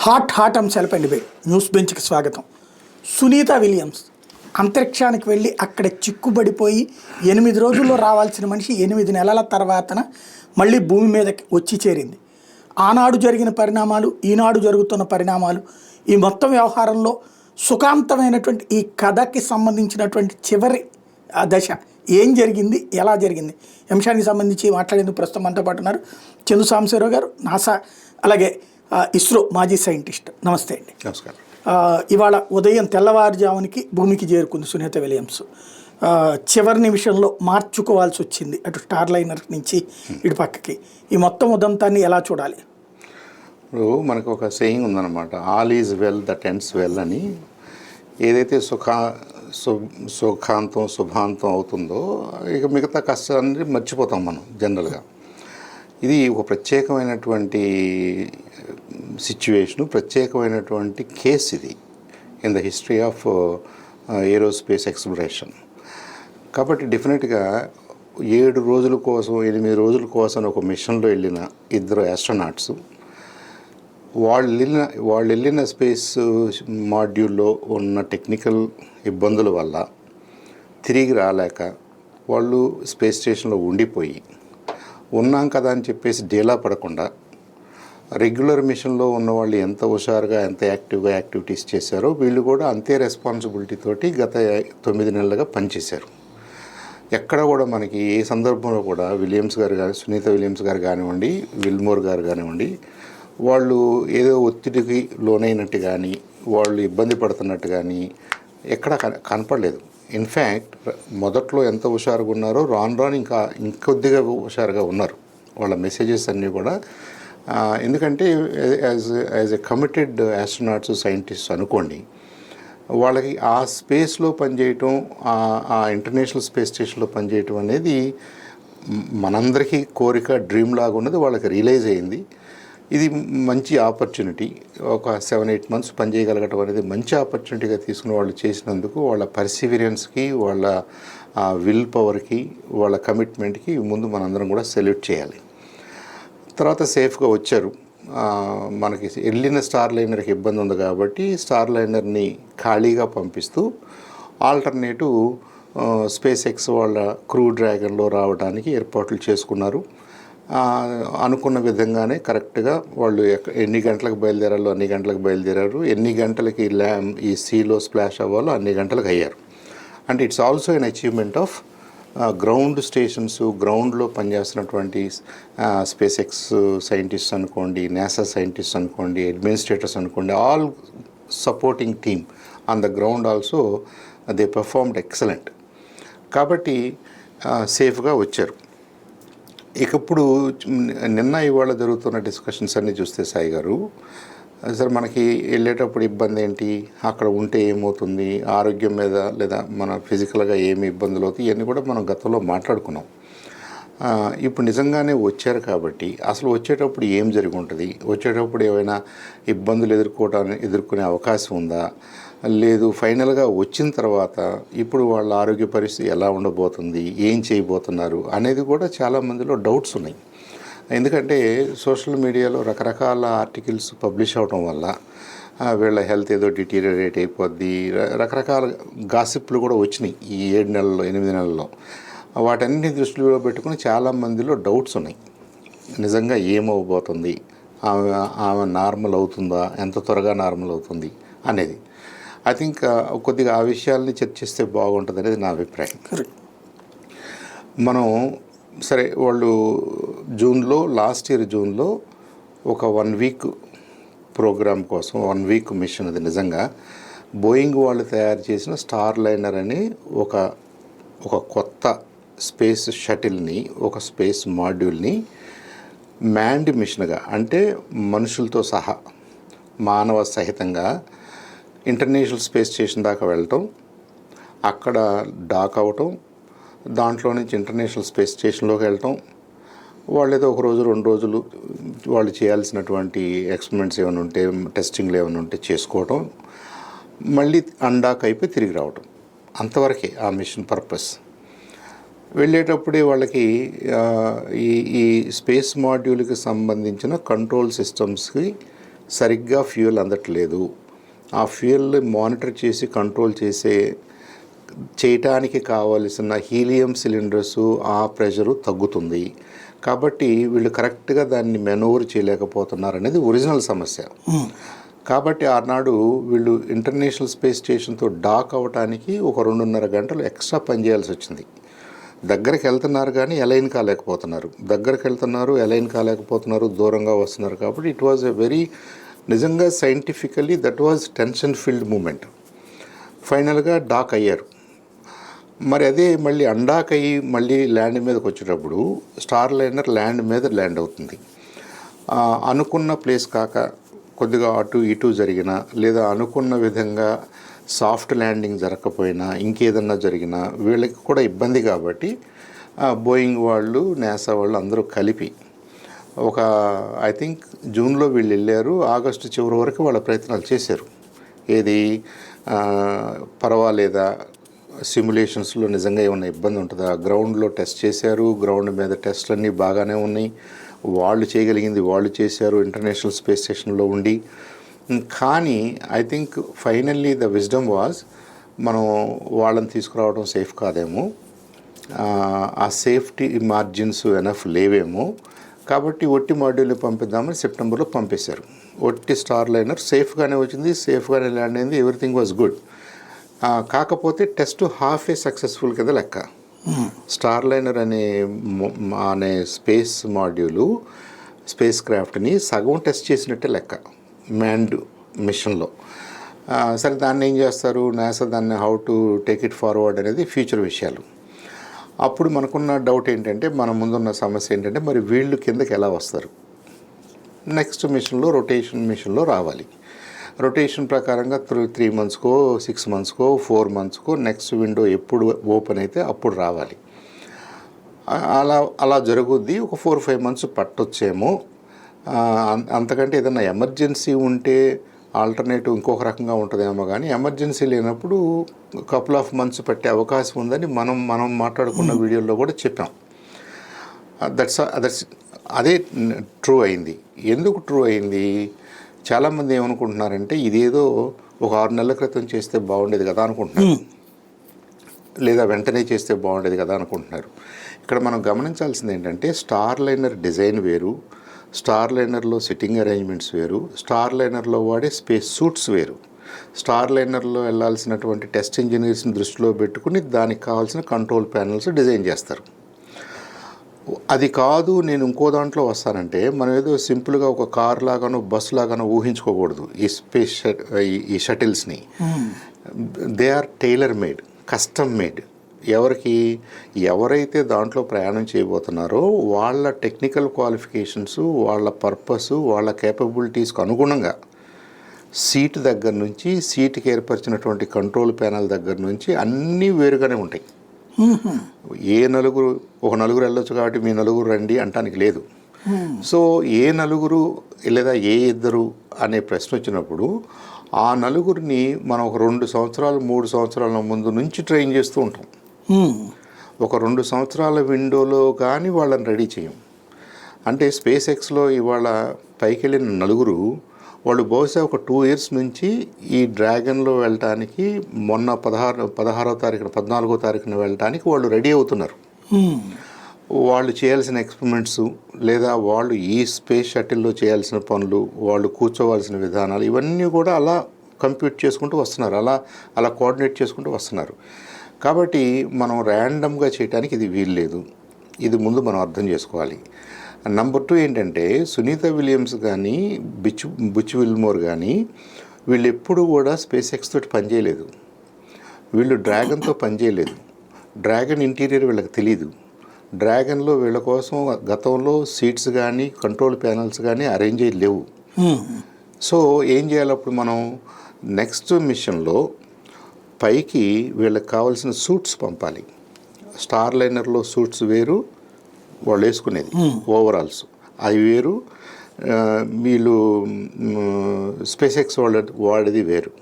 Hot అంశాలపై debate news బెంచ్కి స్వాగతం. Sunitha Williams అంతరిక్షానికి వెళ్ళి అక్కడ చిక్కుబడిపోయి 8 రోజుల్లో రావాల్సిన మనిషి 8 నెలల తర్వాతన మళ్ళీ భూమి మీదకి వచ్చి చేరింది. ఆనాడు జరిగిన పరిణామాలు, ఈనాడు జరుగుతున్న పరిణామాలు, ఈ మొత్తం వ్యవహారంలో సుఖాంతమైనటువంటి ఈ కథకి సంబంధించినటువంటి చివరి దశ ఏం జరిగింది, ఎలా జరిగింది అంశానికి సంబంధించి మాట్లాడేందుకు ప్రస్తుతం మనతో పాటు ఉన్నారు చందు సాంబశివరావు గారు, నాసా అలాగే ఇస్రో మాజీ సైంటిస్ట్. నమస్తే అండి. నమస్కారం. ఇవాళ ఉదయం తెల్లవారుజామునికి భూమికి చేరుకుంది సునీత విలియమ్స్. చివరి నిమిషంలో మార్చుకోవాల్సి వచ్చింది అటు స్టార్ లైనర్ నుంచి ఇటు పక్కకి. ఈ మొత్తం ఉదంతాన్ని ఎలా చూడాలి? ఇప్పుడు మనకు ఒక సేయింగ్ ఉందన్నమాట, all is well that ends well అని. ఏదైతే సుఖాంతం శుభాంతం అవుతుందో ఇక మిగతా కష్టాన్ని మర్చిపోతాం మనం జనరల్గా. ఇది ఒక ప్రత్యేకమైనటువంటి సిచ్యువేషను, ప్రత్యేకమైనటువంటి కేస్ ఇది in the history of aerospace exploration. కాబట్టి డెఫినెట్గా 7 రోజుల కోసం 8 రోజుల కోసం ఒక మిషన్లో వెళ్ళిన 2 ఆస్ట్రోనాట్స్ వాళ్ళు వెళ్ళిన స్పేస్ మాడ్యూల్లో ఉన్న టెక్నికల్ ఇబ్బందుల వల్ల తిరిగి రాలేక వాళ్ళు స్పేస్ స్టేషన్లో ఉండిపోయి ఉన్నాం కదా అని చెప్పేసి డేలా పడకుండా రెగ్యులర్ మిషన్లో ఉన్న వాళ్ళు ఎంత హుషారుగా ఎంత యాక్టివ్గా యాక్టివిటీస్ చేశారో వీళ్ళు కూడా అంతే రెస్పాన్సిబిలిటీ తోటి గత 9 నెలలుగా పనిచేశారు. ఎక్కడ కూడా మనకి ఏ సందర్భంలో కూడా విలియమ్స్ గారు కానీ, సునీత విలియమ్స్ గారు కానివ్వండి, విల్మోర్ గారు కానివ్వండి, వాళ్ళు ఏదో ఒత్తిడికి లోనైనట్టు కానీ, వాళ్ళు ఇబ్బంది పడుతున్నట్టు కానీ ఎక్కడ కనపడలేదు. ఇన్ఫ్యాక్ట్ మొదట్లో ఎంత హుషారుగా ఉన్నారో రాను ఇంకొద్దిగా హుషారుగా ఉన్నారు. వాళ్ళ మెసేజెస్ అన్నీ కూడా ఎందుకంటే as a committed astronauts scientist అనుకోండి, వాళ్ళకి ఆ స్పేస్లో పనిచేయటం, ఆ ఇంటర్నేషనల్ స్పేస్ స్టేషన్లో పనిచేయటం అనేది మనందరికీ కోరిక, డ్రీమ్ లాగా ఉన్నది. వాళ్ళకి రియలైజ్ అయింది. ఇది మంచి ఆపర్చునిటీ, ఒక 7-8 మంత్స్ పనిచేయగలగటం అనేది మంచి ఆపర్చునిటీగా తీసుకుని వాళ్ళు చేసినందుకు వాళ్ళ పర్సివిరెన్స్కి, వాళ్ళ విల్ పవర్కి, వాళ్ళ కమిట్మెంట్కి ముందు మనందరం కూడా సెల్యూట్ చేయాలి. తర్వాత సేఫ్గా వచ్చారు. మనకి వెళ్ళిన స్టార్ లైనర్కి ఇబ్బంది ఉంది కాబట్టి స్టార్ లైనర్ని ఖాళీగా పంపిస్తూ ఆల్టర్నేటివ్ స్పేస్ ఎక్స్ వాళ్ళ క్రూ డ్రాగన్లో రావడానికి ఏర్పాట్లు చేసుకున్నారు. అనుకున్న విధంగానే కరెక్ట్గా వాళ్ళు ఎన్ని గంటలకు బయలుదేరాలో అన్ని గంటలకు బయలుదేరారు, ఎన్ని గంటలకి ఈ సీలో స్ప్లాష్ అవ్వాలో అన్ని గంటలకు అయ్యారు. అంటే it's also an achievement of ground stations, గ్రౌండ్లో పనిచేస్తున్నటువంటి స్పేస్ ఎక్స్ సైంటిస్ట్ అనుకోండి, నాసా సైంటిస్ట్ అనుకోండి, అడ్మినిస్ట్రేటర్స్ అనుకోండి, all supporting team on the ground also they performed excellent. కాబట్టి సేఫ్గా వచ్చారు. ఇకప్పుడు నిన్న ఇవాళ జరుగుతున్న డిస్కషన్స్ అన్నీ చూస్తే సాయి గారు, సార్ మనకి వెళ్ళేటప్పుడు ఇబ్బంది ఏంటి, అక్కడ ఉంటే ఏమవుతుంది, ఆరోగ్యం మీద లేదా మన ఫిజికల్గా ఏమి ఇబ్బందులు అవుతాయి, ఇవన్నీ కూడా మనం గతంలో మాట్లాడుకున్నాం. ఇప్పుడు నిజంగానే వచ్చారు కాబట్టి అసలు వచ్చేటప్పుడు ఏం జరిగి ఉంటుంది, వచ్చేటప్పుడు ఏమైనా ఇబ్బందులు ఎదుర్కొనే అవకాశం ఉందా, లేదు ఫైనల్గా వచ్చిన తర్వాత ఇప్పుడు వాళ్ళ ఆరోగ్య పరిస్థితి ఎలా ఉండబోతుంది, ఏం చేయబోతున్నారు అనేది కూడా చాలామందిలో డౌట్స్ ఉన్నాయి. ఎందుకంటే సోషల్ మీడియాలో రకరకాల ఆర్టికల్స్ పబ్లిష్ అవడం వల్ల వీళ్ళ హెల్త్ ఏదో డిటీరియరేట్ అయిపోద్ది, రకరకాల గాసిప్లు కూడా వచ్చినాయి ఈ 7 నెలల్లో 8 నెలల్లో. వాటన్నిటిని దృష్టిలో పెట్టుకుని చాలామందిలో డౌట్స్ ఉన్నాయి. నిజంగా ఏమవబోతుంది, ఆమె నార్మల్ అవుతుందా, ఎంత త్వరగా నార్మల్ అవుతుంది అనేది. ఐ థింక్ కొద్దిగా ఆ విషయాల్ని చర్చిస్తే బాగుంటుంది అనేది నా అభిప్రాయం. మనం సరే, వాళ్ళు లాస్ట్ ఇయర్ జూన్లో ఒక 1 వీక్ ప్రోగ్రామ్ కోసం 1 వీక్ మిషన్, అది నిజంగా బోయింగ్ వాళ్ళు తయారు చేసిన స్టార్ లైనర్ అని ఒక కొత్త స్పేస్ షటిల్ని, ఒక స్పేస్ మాడ్యూల్ని మ్యాన్డ్ మిషన్గా, అంటే మనుషులతో సహా మానవ సహితంగా ఇంటర్నేషనల్ స్పేస్ స్టేషన్ దాకా వెళ్ళటం, అక్కడ డాక్ అవటం, దాంట్లో నుంచి ఇంటర్నేషనల్ స్పేస్ స్టేషన్లోకి వెళ్ళటం, వాళ్ళు ఏదో 1 రోజు 2 రోజులు వాళ్ళు చేయాల్సినటువంటి ఎక్స్పెరిమెంట్స్ ఏమైనా ఉంటే, టెస్టింగ్లు ఏమైనా ఉంటే చేసుకోవటం, మళ్ళీ అన్డాక్ అయిపోయి తిరిగి రావటం, అంతవరకే ఆ మిషన్ పర్పస్. వెళ్ళేటప్పుడే వాళ్ళకి ఈ స్పేస్ మాడ్యూల్కి సంబంధించిన కంట్రోల్ సిస్టమ్స్కి సరిగ్గా ఫ్యూయల్ అందట్లేదు, ఆ ఫ్యూయల్ మానిటర్ చేసి కంట్రోల్ చేయటానికి కావలసిన హీలియం సిలిండర్స్ ఆ ప్రెషరు తగ్గుతుంది. కాబట్టి వీళ్ళు కరెక్ట్గా దాన్ని మెనూవర్ చేయలేకపోతున్నారు అనేది ఒరిజినల్ సమస్య. కాబట్టి ఆనాడు వీళ్ళు ఇంటర్నేషనల్ స్పేస్ స్టేషన్తో డాక్ అవ్వటానికి ఒక 2.5 గంటలు ఎక్స్ట్రా పనిచేయాల్సి వచ్చింది. దగ్గరికి వెళ్తున్నారు కానీ అలైన్ కాలేకపోతున్నారు, దూరంగా వస్తున్నారు. కాబట్టి ఇట్ వాజ్ ఎ వెరీ నిజంగా scientifically that was tension filled moment. ఫైనల్గా డాక్ అయ్యారు. మరి అదే మళ్ళీ అన్డాక్ అయ్యి మళ్ళీ ల్యాండ్ మీదకి వచ్చేటప్పుడు స్టార్ లైనర్ ల్యాండ్ మీద ల్యాండ్ అవుతుంది. అనుకున్న ప్లేస్ కాక కొద్దిగా అటు ఇటు జరిగినా, లేదా అనుకున్న విధంగా సాఫ్ట్ ల్యాండింగ్ జరగకపోయినా, ఇంకేదన్నా జరిగినా వీళ్ళకి కూడా ఇబ్బంది. కాబట్టి బోయింగ్ వాళ్ళు, నాసా వాళ్ళు అందరూ కలిపి ఒక ఐ థింక్ జూన్లో వీళ్ళు వెళ్ళారు. ఆగస్టు చివరి వరకు వాళ్ళ ప్రయత్నాలు చేశారు. ఏది పర్వాలేదా, సిమ్యులేషన్స్లో నిజంగా ఏమైనా ఇబ్బంది ఉంటుందా, గ్రౌండ్లో టెస్ట్ చేశారు, గ్రౌండ్ మీద టెస్ట్లన్నీ బాగానే ఉన్నాయి, వాళ్ళు చేయగలిగింది వాళ్ళు చేశారు ఇంటర్నేషనల్ స్పేస్ స్టేషన్లో ఉండి. కానీ I think finally the wisdom was మనం వాళ్ళని తీసుకురావడం సేఫ్ కాదేమో, ఆ సేఫ్టీ మార్జిన్స్ ఎనఫ్ లేవేమో, కాబట్టి ఒట్టి మాడ్యూల్ని పంపిద్దామని సెప్టెంబర్లో పంపేశారు. ఒట్టి స్టార్ లైనర్ సేఫ్గానే వచ్చింది, సేఫ్గానే ల్యాండ్ అయింది, ఎవ్రీథింగ్ వాజ్ గుడ్. కాకపోతే టెస్ట్ హాఫ్ ఏ సక్సెస్ఫుల్ కింద లెక్క. స్టార్ లైనర్ అనే స్పేస్ మాడ్యూలు, స్పేస్ క్రాఫ్ట్ని సగం టెస్ట్ చేసినట్టే లెక్క మ్యాన్డ్ మిషన్లో. సరే, దాన్ని ఏం చేస్తారు నాసా, దాన్ని how to take it forward అనేది ఫ్యూచర్ విషయాలు. అప్పుడు మనకున్న డౌట్ ఏంటంటే, మన ముందున్న సమస్య ఏంటంటే, మరి వీళ్ళు కిందకి ఎలా వస్తారు? నెక్స్ట్ మిషన్లో రొటేషన్ మిషన్లో రావాలి. రొటేషన్ ప్రకారంగా 3 మంత్స్కో 6 మంత్స్కో 4 మంత్స్కో నెక్స్ట్ విండో ఎప్పుడు ఓపెన్ అయితే అప్పుడు రావాలి. అలా జరుగుద్ది. ఒక 4-5 మంత్స్ పట్టొచ్చేమో. అంతకంటే ఏదైనా ఎమర్జెన్సీ ఉంటే ఆల్టర్నేటివ్ ఇంకొక రకంగా ఉంటుందేమో, కానీ ఎమర్జెన్సీ లేనప్పుడు కపుల్ ఆఫ్ మంత్స్ పట్టే అవకాశం ఉందని మనం మాట్లాడుకున్న వీడియోలో కూడా చెప్పాం. అదే ట్రూ అయింది. ఎందుకు ట్రూ అయింది? చాలామంది ఏమనుకుంటున్నారంటే, ఇదేదో ఒక 6 నెలల క్రితం చేస్తే బాగుండేది కదా అనుకుంటున్నారు, లేదా వెంటనే చేస్తే బాగుండేది కదా అనుకుంటున్నారు. ఇక్కడ మనం గమనించాల్సింది ఏంటంటే, స్టార్ లైనర్ డిజైన్ వేరు, స్టార్ లైనర్లో సిట్టింగ్ అరేంజ్మెంట్స్ వేరు, స్టార్ లైనర్లో వాడే స్పేస్ సూట్స్ వేరు. స్టార్ లైనర్లో వెళ్ళాల్సినటువంటి టెస్ట్ ఇంజనీర్స్ని దృష్టిలో పెట్టుకుని దానికి కావాల్సిన కంట్రోల్ ప్యానల్స్ డిజైన్ చేస్తారు. అది కాదు నేను ఇంకో దాంట్లో వస్తానంటే, మనం ఏదో సింపుల్గా ఒక కార్ లాగానో బస్సు లాగానో ఊహించుకోకూడదు. ఈ షటిల్స్ని they are tailor made, custom made. ఎవరైతే దాంట్లో ప్రయాణం చేయబోతున్నారో వాళ్ళ టెక్నికల్ క్వాలిఫికేషన్స్, వాళ్ళ పర్పస్, వాళ్ళ కేపబిలిటీస్కి అనుగుణంగా సీట్ దగ్గర నుంచి, సీట్కి ఏర్పరిచినటువంటి కంట్రోల్ ప్యానల్ దగ్గర నుంచి అన్నీ వేరుగానే ఉంటాయి. ఒక నలుగురు వెళ్ళొచ్చు కాబట్టి మీ నలుగురు రండి అంటానికి లేదు. సో ఏ నలుగురు లేదా ఏ ఇద్దరు అనే ప్రశ్న వచ్చినప్పుడు ఆ నలుగురిని మనం ఒక 2 సంవత్సరాలు 3 సంవత్సరాల ముందు నుంచి ట్రైన్ చేస్తూ ఉంటాం. ఒక 2 సంవత్సరాల విండోలో కానీ వాళ్ళని రెడీ చేయం. అంటే స్పేస్ ఎక్స్లో ఇవాళ పైకి వెళ్ళిన నలుగురు వాళ్ళు బహుశా ఒక 2 ఇయర్స్ నుంచి ఈ డ్రాగన్లో వెళ్ళటానికి, మొన్న 14వ తారీఖున 14వ తారీఖున వెళ్ళటానికి వాళ్ళు రెడీ అవుతున్నారు. వాళ్ళు చేయాల్సిన ఎక్స్పెరిమెంట్స్, లేదా వాళ్ళు ఈ స్పేస్ షటిల్లో చేయాల్సిన పనులు, వాళ్ళు కూర్చోవలసిన విధానాలు, ఇవన్నీ కూడా అలా కంప్యూట్ చేసుకుంటూ వస్తున్నారు, అలా కోఆర్డినేట్ చేసుకుంటూ వస్తున్నారు. కాబట్టి మనం ర్యాండమ్గా చేయడానికి ఇది వీల్లేదు. ఇది ముందు మనం అర్థం చేసుకోవాలి. నెంబర్ 2 ఏంటంటే, సునీత విలియమ్స్ కానీ బుచ్ విల్మోర్ కానీ వీళ్ళు ఎప్పుడు కూడా స్పేస్ ఎక్స్ తోటి పనిచేయలేదు. వీళ్ళు డ్రాగన్తో పనిచేయలేదు. డ్రాగన్ ఇంటీరియర్ వీళ్ళకి తెలీదు. డ్రాగన్లో వీళ్ళ కోసం గతంలో సీట్స్ కానీ కంట్రోల్ ప్యానల్స్ కానీ అరేంజ్ అయ్యి లేవు. సో ఏం చేయాలి అప్పుడు మనం? నెక్స్ట్ మిషన్లో పైకి వీళ్ళకి కావాల్సిన సూట్స్ పంపాలి. స్టార్ లైనర్లో సూట్స్ వేరు, వాళ్ళు వేసుకునేది ఓవరాల్స్ అవి వేరు, వీళ్ళు స్పేస్ ఎక్స్ వాడేది వేరు.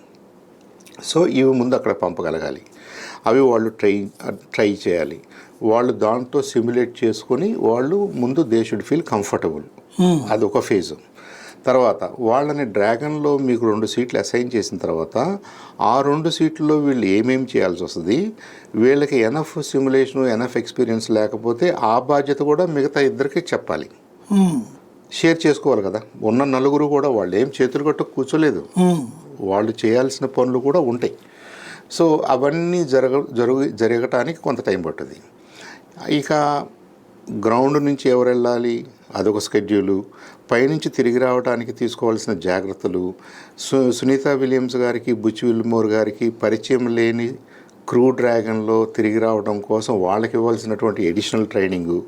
సో ఇవి ముందు అక్కడ పంపగలగాలి. అవి వాళ్ళు ట్రై చేయాలి. వాళ్ళు దాంతో సిమ్యులేట్ చేసుకొని వాళ్ళు ముందు దే షుడ్ ఫీల్ కంఫర్టబుల్. అది ఒక ఫేజు. తర్వాత వాళ్ళని డ్రాగన్లో మీకు 2 సీట్లు అసైన్ చేసిన తర్వాత ఆ 2 సీట్లలో వీళ్ళు ఏమేమి చేయాల్సి వస్తుంది, వీళ్ళకి ఎనఫ్ సిమ్యులేషను ఎనఫ్ ఎక్స్పీరియన్స్ లేకపోతే ఆ బాధ్యత కూడా మిగతా ఇద్దరికి చెప్పాలి, షేర్ చేసుకోవాలి కదా. ఉన్న నలుగురు కూడా వాళ్ళు ఏం చేతులు కట్టు కూర్చోలేదు, వాళ్ళు చేయాల్సిన పనులు కూడా ఉంటాయి. సో అవన్నీ జరగటానికి కొంత టైం పట్టుద్ది. ఇక గ్రౌండ్ నుంచి ఎవరు వెళ్ళాలి అదొక స్కెడ్యూలు, పైనుంచి తిరిగి రావడానికి తీసుకోవాల్సిన జాగ్రత్తలు, సునీతా విలియమ్స్ గారికి బుచ్ విల్మోర్ గారికి పరిచయం లేని క్రూ డ్రాగన్లో తిరిగి రావడం కోసం వాళ్ళకి ఇవ్వాల్సినటువంటి ఎడిషనల్ ట్రైనింగు,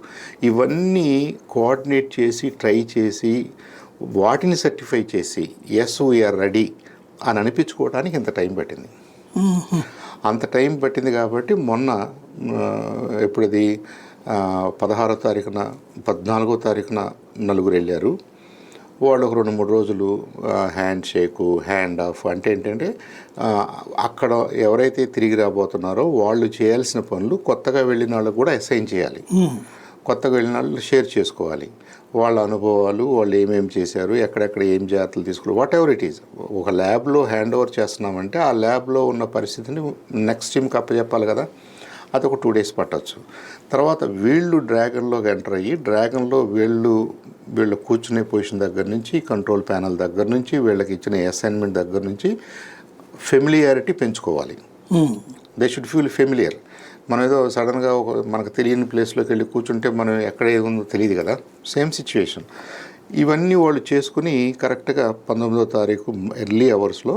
ఇవన్నీ కోఆర్డినేట్ చేసి ట్రై చేసి వాటిని సర్టిఫై చేసి ఎస్ వీఆర్ రెడీ అని అనిపించుకోవడానికి ఇంత టైం పట్టింది. అంత టైం పట్టింది కాబట్టి మొన్న ఎప్పుడది 16వ తారీఖున 14వ తారీఖున నలుగురు వెళ్ళారు. వాళ్ళు ఒక 2-3 రోజులు హ్యాండ్ షేకు, హ్యాండ్ ఆఫ్, అంటే ఏంటంటే అక్కడ ఎవరైతే తిరిగి రాబోతున్నారో వాళ్ళు చేయాల్సిన పనులు కొత్తగా వెళ్ళిన వాళ్ళకు కూడా అసైన్ చేయాలి, కొత్తగా వెళ్ళిన వాళ్ళు షేర్ చేసుకోవాలి, వాళ్ళ అనుభవాలు, వాళ్ళు ఏమేమి చేశారు, ఎక్కడెక్కడ ఏం జాగ్రత్తలు తీసుకున్నారు, వాట్ ఎవర్ ఇట్ ఈజ్. ఒక ల్యాబ్లో హ్యాండ్ ఓవర్ చేస్తున్నామంటే ఆ ల్యాబ్లో ఉన్న పరిస్థితిని నెక్స్ట్ టీమ్కి అప్పచెప్పాలి కదా, అదొక 2 days పట్టవచ్చు. తర్వాత వీళ్ళు డ్రాగన్లోకి ఎంటర్ అయ్యి డ్రాగన్లో వీళ్ళు కూర్చునే పొజిషన్ దగ్గర నుంచి, కంట్రోల్ ప్యానల్ దగ్గర నుంచి, వీళ్ళకి ఇచ్చిన అసైన్మెంట్ దగ్గర నుంచి ఫెమిలియారిటీ పెంచుకోవాలి. They should feel familiar. మనం ఏదో సడన్గా మనకు తెలియని ప్లేస్లోకి వెళ్ళి కూర్చుంటే మనం ఎక్కడ ఏముందో తెలియదు కదా, సేమ్ సిచ్యువేషన్. ఇవన్నీ వాళ్ళు చేసుకుని కరెక్ట్గా 19వ తారీఖు ఎర్లీ అవర్స్లో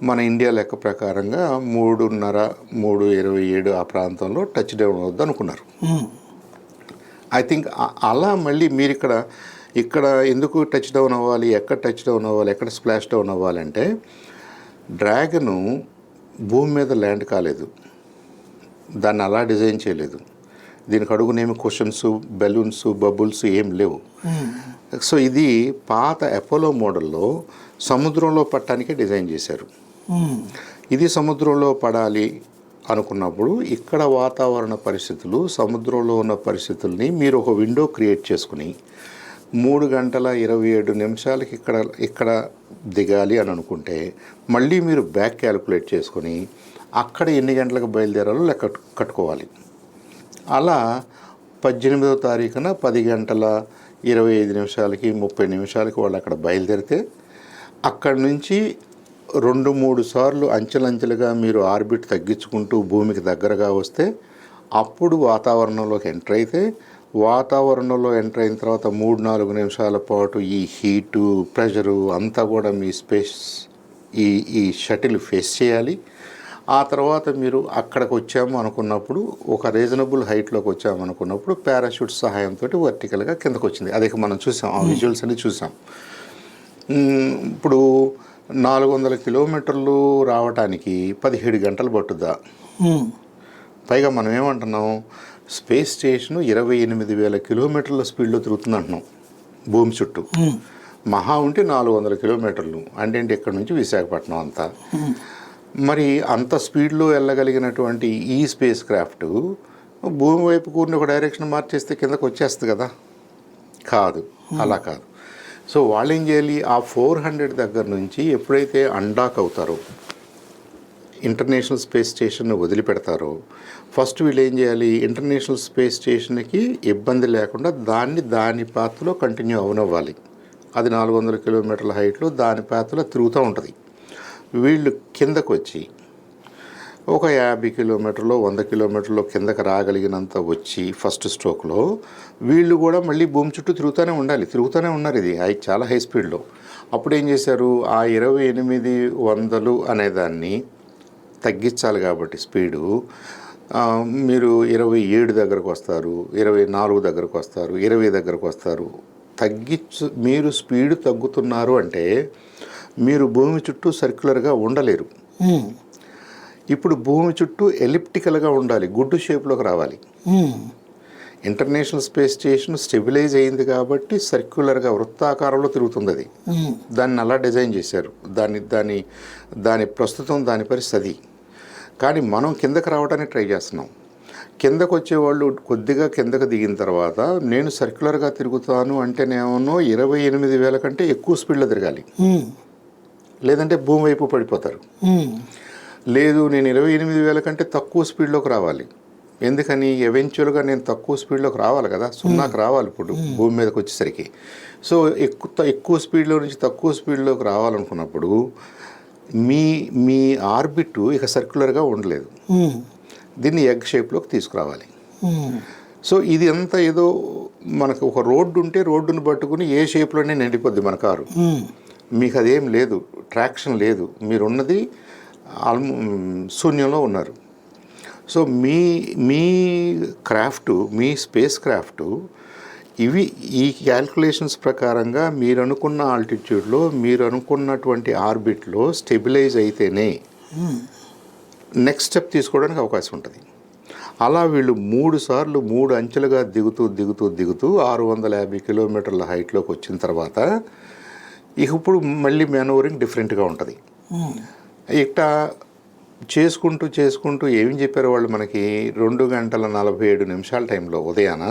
మన ఇండియా లెక్క ప్రకారంగా 3:30-3:27 ఆ ప్రాంతంలో టచ్ డౌన్ అవుద్ది అనుకున్నారు. ఐ థింక్ అలా మళ్ళీ మీరు ఇక్కడ ఎందుకు టచ్ డౌన్ అవ్వాలి, ఎక్కడ టచ్ డౌన్ అవ్వాలి, ఎక్కడ స్ప్లాష్ డౌన్ అవ్వాలంటే డ్రాగను భూమి మీద ల్యాండ్ కాలేదు, దాన్ని అలా డిజైన్ చేయలేదు, దీనికి అడుగునేమి క్వశ్చన్స్, బెలూన్స్, బబుల్స్ ఏం లేవు. సో ఇది పాత అపోలో మోడల్లో సముద్రంలో పట్టడానికే డిజైన్ చేశారు. ఇది సముద్రంలో పడాలి అనుకున్నప్పుడు ఇక్కడ వాతావరణ పరిస్థితులు, సముద్రంలో ఉన్న పరిస్థితుల్ని మీరు ఒక విండో క్రియేట్ చేసుకుని 3:27 ఇక్కడ దిగాలి అని అనుకుంటే మళ్ళీ మీరు బ్యాక్ క్యాలిక్యులేట్ చేసుకొని అక్కడ ఎన్ని గంటలకు బయలుదేరాలో లెక్క కట్టుకోవాలి. అలా 18వ తారీఖున 10:25-30 వాళ్ళు అక్కడ బయలుదేరితే అక్కడి నుంచి 2-3 సార్లు అంచెలంచెలుగా మీరు ఆర్బిట్ తగ్గించుకుంటూ భూమికి దగ్గరగా వస్తే అప్పుడు వాతావరణంలోకి ఎంటర్ అయితే, వాతావరణంలో ఎంటర్ అయిన తర్వాత 3-4 నిమిషాల పాటు ఈ హీటు, ప్రెషరు అంతా కూడా మీ స్పేస్ ఈ షటిల్ ఫేస్ చేయాలి. ఆ తర్వాత మీరు అక్కడికి వచ్చాము అనుకున్నప్పుడు, ఒక రీజనబుల్ హైట్లోకి వచ్చాము అనుకున్నప్పుడు పారాషూట్ సహాయంతో వర్టికల్గా కిందకు వచ్చింది. అదే మనం చూసాం, ఆ విజువల్స్ అన్ని చూసాం. ఇప్పుడు 400 కిలోమీటర్లు రావడానికి 17 గంటలు పట్టుద్దా? పైగా మనం ఏమంటున్నాం, స్పేస్ స్టేషన్ 28,000 కిలోమీటర్ల స్పీడ్లో తిరుగుతుంది అంటున్నాం భూమి చుట్టూ. మహా ఉంటే 400 కిలోమీటర్లు అంటే ఇక్కడ నుంచి విశాఖపట్నం అంతా. మరి అంత స్పీడ్లో వెళ్ళగలిగినటువంటి ఈ స్పేస్ క్రాఫ్ట్ భూమి వైపు కూర్ని ఒక డైరెక్షన్ మార్చేస్తే కిందకు వచ్చేస్తుంది కదా? కాదు, అలా కాదు. సో వాళ్ళు ఏం చేయాలి, ఆ 400 దగ్గర నుంచి ఎప్పుడైతే అన్డాక్ అవుతారో, ఇంటర్నేషనల్ స్పేస్ స్టేషన్ని వదిలిపెడతారో, ఫస్ట్ వీళ్ళు ఏం చేయాలి, ఇంటర్నేషనల్ స్పేస్ స్టేషన్కి ఇబ్బంది లేకుండా దాని పాత్రలో కంటిన్యూ అవనవ్వాలి. అది 400 కిలోమీటర్ల హైట్లో దాని పాత్రలో తిరుగుతూ ఉంటుంది. వీళ్ళు కిందకు వచ్చి ఒక 50 కిలోమీటర్లో 100 కిలోమీటర్లో కిందకి రాగలిగినంత వచ్చి ఫస్ట్ స్ట్రోక్లో వీళ్ళు కూడా మళ్ళీ భూమి చుట్టూ తిరుగుతూనే ఉన్నారు. ఇది చాలా హై స్పీడ్లో. అప్పుడు ఏం చేశారు, ఆ 2800 అనేదాన్ని తగ్గించాలి కాబట్టి స్పీడు, మీరు 27 దగ్గరకు వస్తారు, 24 దగ్గరకు వస్తారు, 20 దగ్గరకు వస్తారు. మీరు స్పీడ్ తగ్గుతున్నారు అంటే మీరు భూమి చుట్టూ సర్క్యులర్గా ఉండలేరు. ఇప్పుడు భూమి చుట్టూ ఎలిప్టికల్గా ఉండాలి, గుడ్డు షేప్లోకి రావాలి. ఇంటర్నేషనల్ స్పేస్ స్టేషన్ స్టెబిలైజ్ అయింది కాబట్టి సర్క్యులర్గా వృత్తాకారంలో తిరుగుతుంది. అది దాన్ని అలా డిజైన్ చేశారు. దాని ప్రస్తుతం దాని పరిస్థితి. కానీ మనం కిందకి రావడానికి ట్రై చేస్తున్నాం. కిందకు వచ్చేవాళ్ళు కొద్దిగా కిందకు దిగిన తర్వాత నేను సర్క్యులర్గా తిరుగుతాను అంటేనేమో 28,000 కంటే ఎక్కువ స్పీడ్లో తిరగాలి, లేదంటే భూమి వైపు పడిపోతారు. లేదు, నేను 28,000 కంటే తక్కువ స్పీడ్లోకి రావాలి. ఎందుకని? ఎవెన్చువల్గా నేను తక్కువ స్పీడ్లోకి రావాలి కదా, 0కి రావాలి ఇప్పుడు భూమి మీదకి వచ్చేసరికి. సో ఎక్కువ స్పీడ్లో నుంచి తక్కువ స్పీడ్లోకి రావాలనుకున్నప్పుడు మీ మీ ఆర్బిట్ ఇక సర్క్యులర్గా ఉండలేదు, దీన్ని ఎగ్ షేప్లోకి తీసుకురావాలి. సో ఇది అంతా ఏదో మనకు ఒక రోడ్డు ఉంటే రోడ్డును పట్టుకుని ఏ షేప్లోనే నిండిపోద్ది మన కారు. మీకు అదేం లేదు, ట్రాక్షన్ లేదు, మీరున్నది శూన్యంలో ఉన్నారు. సో మీ మీ క్రాఫ్ట్, మీ స్పేస్ క్రాఫ్ట్ ఇవి ఈ క్యాల్కులేషన్స్ ప్రకారంగా మీరు అనుకున్న ఆల్టిట్యూడ్లో మీరు అనుకున్నటువంటి ఆర్బిట్లో స్టెబిలైజ్ అయితేనే నెక్స్ట్ స్టెప్ తీసుకోవడానికి అవకాశం ఉంటుంది. అలా వీళ్ళు 3 సార్లు 3 అంచెలుగా దిగుతూ 650 కిలోమీటర్ల హైట్లోకి వచ్చిన తర్వాత ఇక ఇప్పుడు మళ్ళీ మేనోవరింగ్ డిఫరెంట్గా ఉంటుంది. ఇట్లా చేసుకుంటూ ఏం చెప్పారు వాళ్ళు మనకి, 2 గంటల 47 నిమిషాల టైంలో ఉదయాన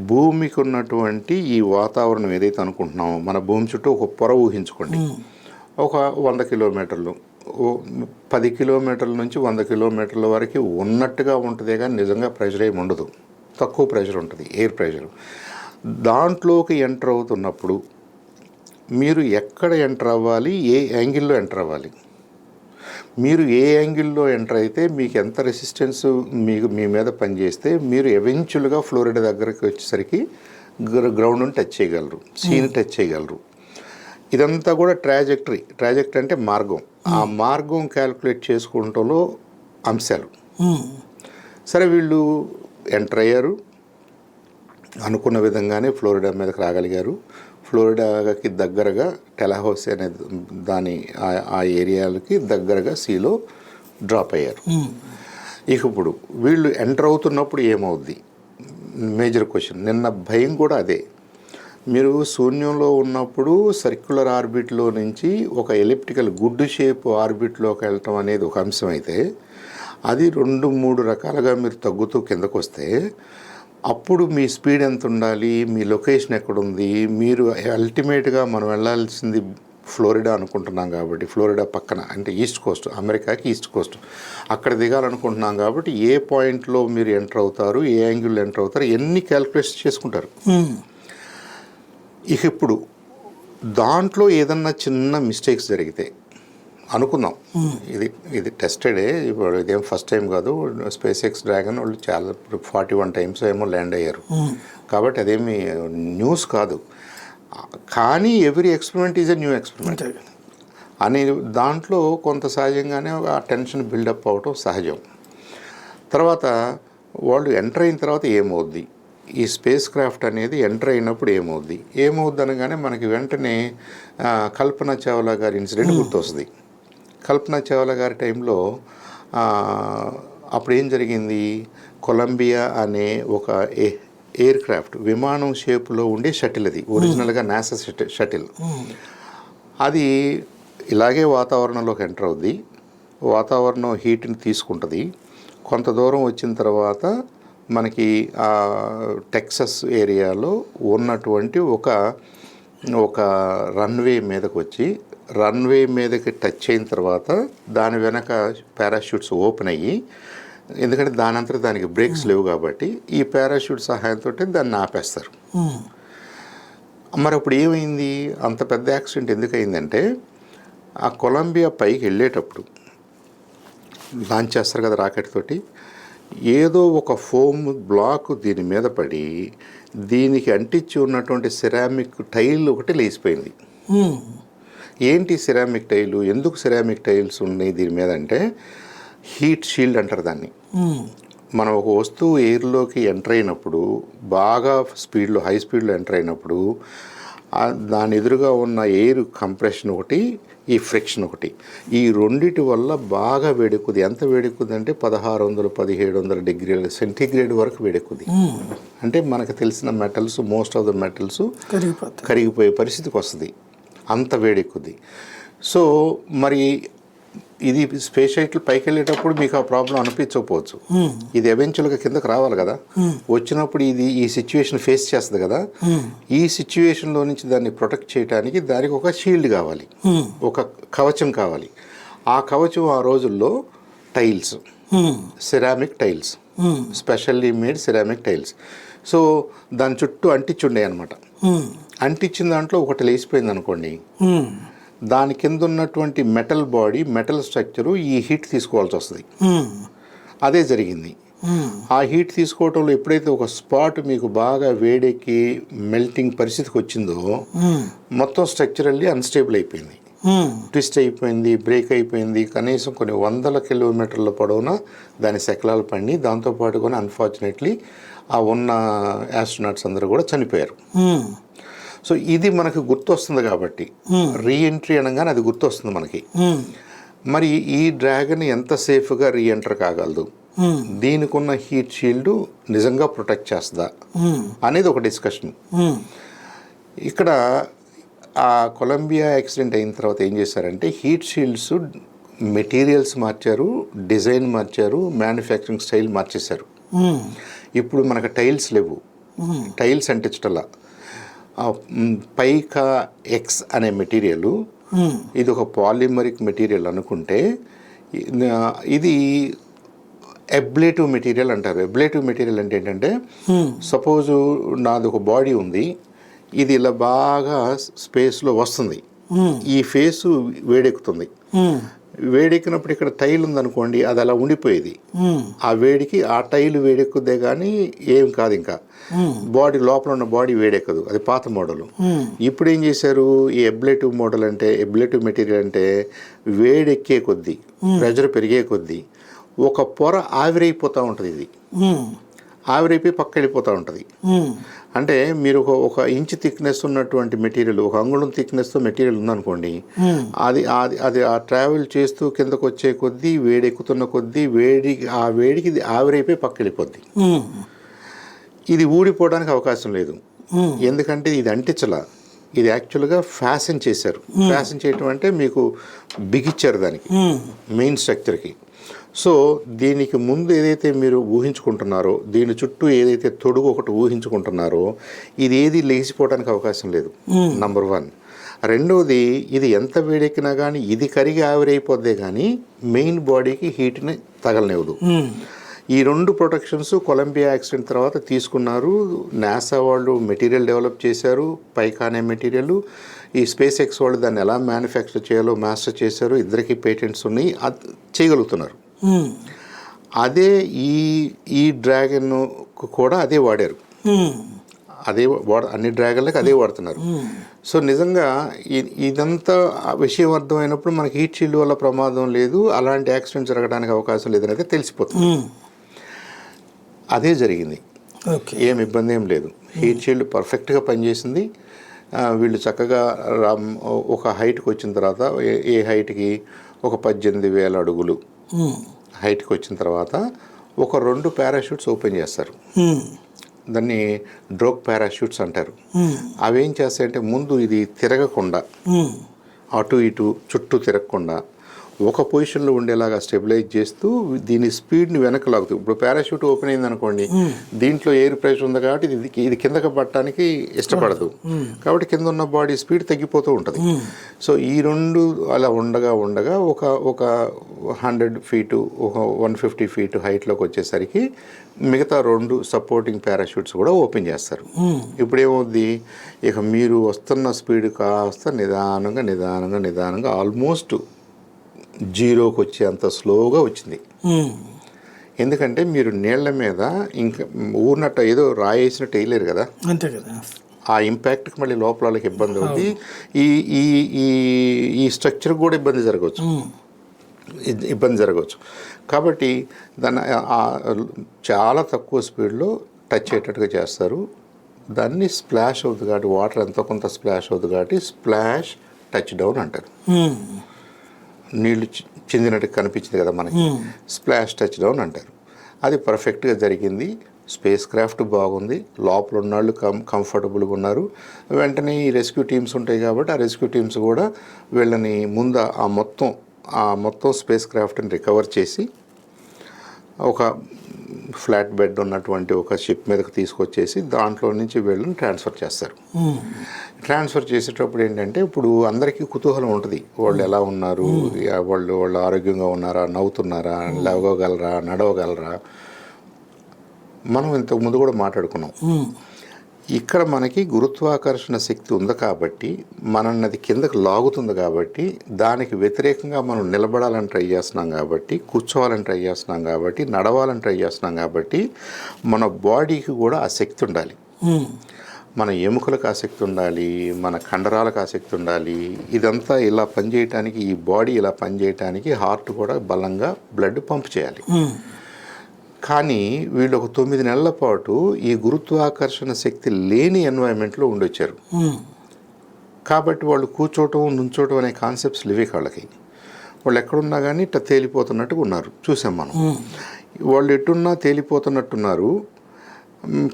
భూమికి ఉన్నటువంటి ఈ వాతావరణం ఏదైతే అనుకుంటున్నామో, మన భూమి చుట్టూ ఒక పొర ఊహించుకోండి, ఒక 100 కిలోమీటర్లు, 10 కిలోమీటర్ల నుంచి 100 కిలోమీటర్ల వరకు ఉన్నట్టుగా ఉంటుంది, కానీ నిజంగా ప్రెషర్ ఏమి ఉండదు, తక్కువ ప్రెషర్ ఉంటుంది, ఎయిర్ ప్రెషర్. దాంట్లోకి ఎంటర్ అవుతున్నప్పుడు మీరు ఎక్కడ ఎంటర్ అవ్వాలి, ఏ యాంగిల్లో ఎంటర్ అవ్వాలి, మీరు ఏ యాంగిల్లో ఎంటర్ అయితే మీకు ఎంత రెసిస్టెన్స్ మీ మీద పనిచేస్తే మీరు ఎవెన్చువల్గా ఫ్లోరిడా దగ్గరికి వచ్చేసరికి గ్రౌండ్ని టచ్ చేయగలరు, సీని టచ్ చేయగలరు. ఇదంతా కూడా ట్రాజెక్టరీ అంటే మార్గం. ఆ మార్గం క్యాల్కులేట్ చేసుకుంటలో అంశాలు. సరే, వీళ్ళు ఎంటర్ అయ్యారు, అనుకున్న విధంగానే ఫ్లోరిడా మీదకి రాగలిగారు. ఫ్లోరిడాకి దగ్గరగా టెలాహౌసీ అనే ఆ ఏరియాలకి దగ్గరగా సీలో డ్రాప్ అయ్యారు. ఇక ఇప్పుడు వీళ్ళు ఎంటర్ అవుతున్నప్పుడు ఏమవుద్ది మేజర్ క్వశ్చన్. నిన్న భయం కూడా అదే. మీరు శూన్యంలో ఉన్నప్పుడు సర్క్యులర్ ఆర్బిట్లో నుంచి ఒక ఎలిప్టికల్ గుడ్ షేప్ ఆర్బిట్లోకి వెళ్ళటం అనేది ఒక అంశం అయితే, అది 2-3 రకాలుగా మీరు తగ్గుతూ కిందకు వస్తే అప్పుడు మీ స్పీడ్ ఎంత ఉండాలి, మీ లొకేషన్ ఎక్కడుంది, మీరు అల్టిమేట్గా మనం వెళ్ళాల్సింది ఫ్లోరిడా అనుకుంటున్నాం కాబట్టి, ఫ్లోరిడా పక్కన అంటే ఈస్ట్ కోస్ట్, అమెరికాకి ఈస్ట్ కోస్ట్, అక్కడ దిగాలనుకుంటున్నాం కాబట్టి ఏ పాయింట్లో మీరు ఎంటర్ అవుతారు, ఏ యాంగిల్లో ఎంటర్ అవుతారు, ఎన్ని క్యాల్కులేషన్ చేసుకుంటారు. ఇక ఇప్పుడు దాంట్లో ఏదన్నా చిన్న మిస్టేక్స్ జరిగితే అనుకుందాం, ఇది టెస్టెడే, ఇప్పుడు ఇదేం ఫస్ట్ టైం కాదు. స్పేస్ ఎక్స్ డ్రాగన్ వాళ్ళు చాలా 41 టైమ్స్ ఏమో ల్యాండ్ అయ్యారు, కాబట్టి అదేమి న్యూస్ కాదు. కానీ every experiment is a new experiment అని దాంట్లో కొంత సహజంగానే ఆ టెన్షన్ బిల్డప్ అవటం సహజం. తర్వాత వాళ్ళు ఎంటర్ అయిన తర్వాత ఏమవుద్ది, ఈ స్పేస్ క్రాఫ్ట్ అనేది ఎంటర్ అయినప్పుడు ఏమవుద్ది అనగానే మనకి వెంటనే కల్పన చావ్లా గారి ఇన్సిడెంట్ గుర్తొస్తుంది. కల్పన చావ్లా గారి టైంలో అప్పుడు ఏం జరిగింది, కొలంబియా అనే ఒక ఎయిర్ క్రాఫ్ట్, విమానం షేపులో ఉండే షటిల్, అది ఒరిజినల్గా నాసా షటిల్, అది ఇలాగే వాతావరణంలోకి ఎంటర్ అవుద్ది, వాతావరణం హీట్ని తీసుకుంటుంది. కొంత దూరం వచ్చిన తర్వాత మనకి టెక్సస్ ఏరియాలో ఉన్నటువంటి ఒక రన్వే మీదకి వచ్చి, రన్వే మీదకి టచ్ అయిన తర్వాత దాని వెనక పారాషూట్స్ ఓపెన్ అయ్యి, ఎందుకంటే దానంతరం దానికి బ్రేక్స్ లేవు కాబట్టి ఈ పారాషూట్ సహాయంతో దాన్ని ఆపేస్తారు. మరి అప్పుడు ఏమైంది, అంత పెద్ద యాక్సిడెంట్ ఎందుకు అయిందంటే, ఆ కొలంబియా పైకి వెళ్ళేటప్పుడు లాంచ్ చేస్తారు కదా రాకెట్ తోటి, ఏదో ఒక ఫోమ్ బ్లాక్ దీని మీద పడి దీనికి అంటించి ఉన్నటువంటి సిరామిక్ టైల్ ఒకటి లేచిపోయింది. ఏంటి సిరామిక్ టైలు, ఎందుకు సిరామిక్ టైల్స్ ఉన్నాయి దీని మీద అంటే, హీట్ షీల్డ్ అంటారు దాన్ని. మనం ఒక వస్తువు ఎయిర్లోకి ఎంటర్ అయినప్పుడు, బాగా స్పీడ్లో, హై స్పీడ్లో ఎంటర్ అయినప్పుడు దాని ఎదురుగా ఉన్న ఎయిర్ కంప్రెషన్ ఒకటి, ఈ ఫ్రిక్షన్ ఒకటి, ఈ రెండిటి వల్ల బాగా వేడెక్కుద్ది. ఎంత వేడెక్కుద్ది అంటే 1600-1700 డిగ్రీల సెంటీగ్రేడ్ వరకు వేడెక్కుద్ది. అంటే మనకు తెలిసిన metals, most of the metals కరిగిపోయే పరిస్థితికి వస్తుంది, అంత వేడెక్కుద్ది. సో మరి ఇది స్పేస్ షటిల్ పైకి వెళ్ళేటప్పుడు మీకు ఆ ప్రాబ్లం అనిపించకపోవచ్చు. ఇది ఎవెన్చువల్గా కిందకు రావాలి కదా, వచ్చినప్పుడు ఇది ఈ సిచ్యువేషన్ ఫేస్ చేస్తుంది కదా, ఈ సిచ్యువేషన్లో నుంచి దాన్ని ప్రొటెక్ట్ చేయడానికి దానికి ఒక షీల్డ్ కావాలి, ఒక కవచం కావాలి. ఆ కవచం ఆ రోజుల్లో tiles, ceramic tiles, specially made ceramic tiles. So దాని చుట్టూ అంటించుండే అనమాట. అంటించిన దాంట్లో ఒకటి లేచిపోయింది అనుకోండి, దాని కింద ఉన్నటువంటి మెటల్ బాడీ, మెటల్ స్ట్రక్చరు ఈ హీట్ తీసుకోవాల్సి వస్తుంది. అదే జరిగింది. ఆ హీట్ తీసుకోవటంలో ఎప్పుడైతే ఒక స్పాట్ మీకు బాగా వేడెక్కి మెల్టింగ్ పరిస్థితికి వచ్చిందో మొత్తం స్ట్రక్చరల్లీ అన్స్టేబుల్ అయిపోయింది, ట్విస్ట్ అయిపోయింది, బ్రేక్ అయిపోయింది. కనీసం కొన్ని 100 కిలోమీటర్ల పొడవున దాని శకలాలు పడి, దాంతోపాటు కూడా అన్ఫార్చునేట్లీ ఆ ఉన్న యాస్ట్రోనాట్స్ అందరూ కూడా చనిపోయారు. సో ఇది మనకు గుర్తొస్తుంది కాబట్టి రీఎంట్రీ అనగానే అది గుర్తొస్తుంది మనకి. మరి ఈ డ్రాగన్ ఎంత సేఫ్గా రీఎంటర్ కాగలదు, దీనికి ఉన్న హీట్ షీల్డ్ నిజంగా ప్రొటెక్ట్ చేస్తుందా అనేది ఒక డిస్కషన్. ఇక్కడ ఆ కొలంబియా యాక్సిడెంట్ అయిన తర్వాత ఏం చేశారంటే హీట్ షీల్డ్స్ మెటీరియల్స్ మార్చారు, డిజైన్ మార్చారు, మ్యానుఫ్యాక్చరింగ్ స్టైల్ మార్చేశారు. ఇప్పుడు మనకు టైల్స్ లేవు, టైల్స్ అంటించటలా. పైకా ఎక్స్ అనే మెటీరియల్, ఇది ఒక పాలిమరిక్ మెటీరియల్ అనుకుంటే, ఇది ఎబ్లేటివ్ మెటీరియల్ అంటారు. ఎబ్లేటివ్ మెటీరియల్ అంటే ఏంటంటే, సపోజు నాది ఒక బాడీ ఉంది, ఇది ఇలా బాగా స్పేస్లో వస్తుంది, ఈ ఫేసు వేడెక్కుతుంది. వేడెక్కినప్పుడు ఇక్కడ టైల్ ఉందనుకోండి, అది అలా ఉండిపోయేది. ఆ వేడికి ఆ టైల్ వేడెక్కుద్దే కానీ ఏం కాదు, ఇంకా బాడీ లోపల ఉన్న బాడీ వేడెక్కదు. అది పాత మోడల్. ఇప్పుడు ఏం చేశారు, ఈ ఎబ్లేటివ్ మోడల్ అంటే, ఎబ్లేటివ్ మెటీరియల్ అంటే వేడెక్కే కొద్దీ, ప్రెజర్ పెరిగే కొద్దీ ఒక పొర ఆవిరైపోతూ ఉంటుంది. ఇది ఆవిరైపోయి పక్క వెళ్ళిపోతూ ఉంటుంది. అంటే మీరు ఒక ఇంచ్ థిక్నెస్ ఉన్నటువంటి మెటీరియల్, ఒక అంగుళం థిక్నెస్తో మెటీరియల్ ఉందనుకోండి, అది అది అది ఆ ట్రావెల్ చేస్తూ కిందకు వచ్చే కొద్దీ, వేడెక్కుతున్న కొద్దీ ఆ వేడికి ఇది ఆవిరైపోయి పక్క వెళ్ళిపోద్ది. ఇది ఊడిపోవడానికి అవకాశం లేదు, ఎందుకంటే ఇది అంటించలా, ఇది యాక్చువల్గా ఫ్యాషన్ చేశారు. ఫ్యాషన్ చేయటం అంటే మీకు బిగిచ్చారు దానికి మెయిన్ స్ట్రక్చర్కి. సో దీనికి ముందు ఏదైతే మీరు ఊహించుకుంటున్నారో, దీని చుట్టూ ఏదైతే తొడుగు ఒకటి ఊహించుకుంటున్నారో, ఇది ఏది లేచిపోవడానికి అవకాశం లేదు, నంబర్ 1. రెండవది, ఇది ఎంత వేడెక్కినా కానీ ఇది కరిగి ఆవిరైపోద్దే కానీ మెయిన్ బాడీకి హీట్ని తగలనివ్వదు. ఈ 2 ప్రొటెక్షన్స్ కొలంబియా యాక్సిడెంట్ తర్వాత తీసుకున్నారు. నాసా వాళ్ళు మెటీరియల్ డెవలప్ చేశారు, పైకా అనే మెటీరియల్. ఈ స్పేస్ ఎక్స్ వాళ్ళు దాన్ని ఎలా మ్యానుఫ్యాక్చర్ చేయాలో మాస్టర్ చేశారు. ఇద్దరికి పేటెంట్స్ ఉన్నాయి, అది చేయగలుగుతున్నారు. అదే ఈ డ్రాగన్ కూడా అదే వాడారు, అదే అన్ని డ్రాగన్లకు అదే వాడుతున్నారు. సో నిజంగా ఇదంతా విషయం అర్థమైనప్పుడు మనకి హీట్ షీల్డ్ వల్ల ప్రమాదం లేదు, అలాంటి యాక్సిడెంట్ జరగడానికి అవకాశం లేదని అయితే తెలిసిపోతుంది. అదే జరిగింది, ఏం ఇబ్బంది ఏం లేదు. హీట్ షీల్డ్ పర్ఫెక్ట్గా పనిచేసింది. వీళ్ళు చక్కగా ఒక హైట్కి వచ్చిన తర్వాత, ఏ హైట్కి, ఒక 18,000 అడుగులు హైట్కి వచ్చిన తర్వాత ఒక 2 పారాషూట్స్ ఓపెన్ చేస్తారు. దాన్ని డ్రోగ్ పారాషూట్స్ అంటారు. అవి ఏం చేస్తాయంటే, ముందు ఇది తిరగకుండా, అటు ఇటు చుట్టూ తిరగకుండా ఒక పొజిషన్లో ఉండేలాగా స్టెబిలైజ్ చేస్తూ దీని స్పీడ్ని వెనక్కి లాగుతుంది. ఇప్పుడు పారాషూట్ ఓపెన్ అయింది అనుకోండి, దీంట్లో ఎయిర్ ప్రెషర్ ఉంది కాబట్టి ఇది కిందకి పట్టడానికి ఇష్టపడదు, కాబట్టి కింద ఉన్న బాడీ స్పీడ్ తగ్గిపోతూ ఉంటుంది. సో ఈ 2 అలా ఉండగా ఒక 100 ఫీటు, ఒక 150 ఫీటు హైట్లోకి వచ్చేసరికి మిగతా 2 సపోర్టింగ్ పారాషూట్స్ కూడా ఓపెన్ చేస్తారు. ఇప్పుడు ఏమవుద్ది, ఇక మీరు వస్తున్న స్పీడ్ కాస్త నిదానంగా ఆల్మోస్ట్ 0కి వచ్చే అంత స్లోగా వచ్చింది. ఎందుకంటే మీరు నీళ్ల మీద ఇంకా ఊరినట్టు ఏదో రాయేసినట్టు వేయలేరు కదా, అంతే కదా. ఆ ఇంపాక్ట్కి మళ్ళీ లోపల వాళ్ళకి ఇబ్బంది అవుతుంది. ఈ స్ట్రక్చర్ కూడా ఇబ్బంది జరగవచ్చు. కాబట్టి దాన్ని చాలా తక్కువ స్పీడ్లో టచ్ అయ్యేటట్టుగా చేస్తారు. దాన్ని స్ప్లాష్ అవుతుంది కాబట్టి, వాటర్ ఎంతో కొంత స్ప్లాష్ అవుతుంది కాబట్టి స్ప్లాష్ టచ్ డౌన్ అంటారు. నీళ్లు చిందినట్టు కనిపించింది కదా మనకి, స్ప్లాష్ టచ్ డౌన్ అంటారు. అది పర్ఫెక్ట్గా జరిగింది. స్పేస్ క్రాఫ్ట్ బాగుంది, లోపల ఉన్నవాళ్ళు కంఫర్టబుల్గా ఉన్నారు. వెంటనే ఈ రెస్క్యూ టీమ్స్ ఉంటాయి కాబట్టి ఆ రెస్క్యూ టీమ్స్ కూడా వీళ్ళని ముందు ఆ మొత్తం ఆ మొత్తం స్పేస్ క్రాఫ్ట్ని రికవర్ చేసి ఒక ఫ్లాట్ బెడ్ ఉన్నటువంటి ఒక షిప్ మీదకి తీసుకొచ్చేసి దాంట్లో నుంచి వీళ్ళని ట్రాన్స్ఫర్ చేస్తారు. ట్రాన్స్ఫర్ చేసేటప్పుడు ఏంటంటే ఇప్పుడు అందరికీ కుతూహలం ఉంటుంది, వాళ్ళు ఎలా ఉన్నారు, వాళ్ళు ఆరోగ్యంగా ఉన్నారా, నవ్వుతున్నారా, లేవగలరా, నడవగలరా. మనం ఇంతకుముందు కూడా మాట్లాడుకున్నాం, ఇక్కడ మనకి గురుత్వాకర్షణ శక్తి ఉంది కాబట్టి మనల్ని అది కిందకు లాగుతుంది కాబట్టి దానికి వ్యతిరేకంగా మనం నిలబడాలని ట్రై చేస్తున్నాం కాబట్టి, కూర్చోవాలని ట్రై చేస్తున్నాం కాబట్టి, నడవాలని ట్రై చేస్తున్నాం కాబట్టి మన బాడీకి కూడా ఆ శక్తి ఉండాలి. మన ఎముకలకు ఆసక్తి ఉండాలి, మన కండరాలకు ఆసక్తి ఉండాలి. ఇదంతా ఇలా పనిచేయటానికి, ఈ బాడీ ఇలా పనిచేయటానికి హార్ట్ కూడా బలంగా బ్లడ్ పంప్ చేయాలి. కానీ వీళ్ళు ఒక 9 నెలల పాటు ఈ గురుత్వాకర్షణ శక్తి లేని ఎన్వైరన్మెంట్లో ఉండొచ్చారు. కాబట్టి వాళ్ళు కూర్చోవటం, నుంచోవటం అనే కాన్సెప్ట్స్ లేవే వాళ్ళకి. వాళ్ళు ఎక్కడున్నా కానీ ఇట్లా తేలిపోతున్నట్టుగా ఉన్నారు, చూసాం మనం. వాళ్ళు ఎట్టున్నా తేలిపోతున్నట్టున్నారు.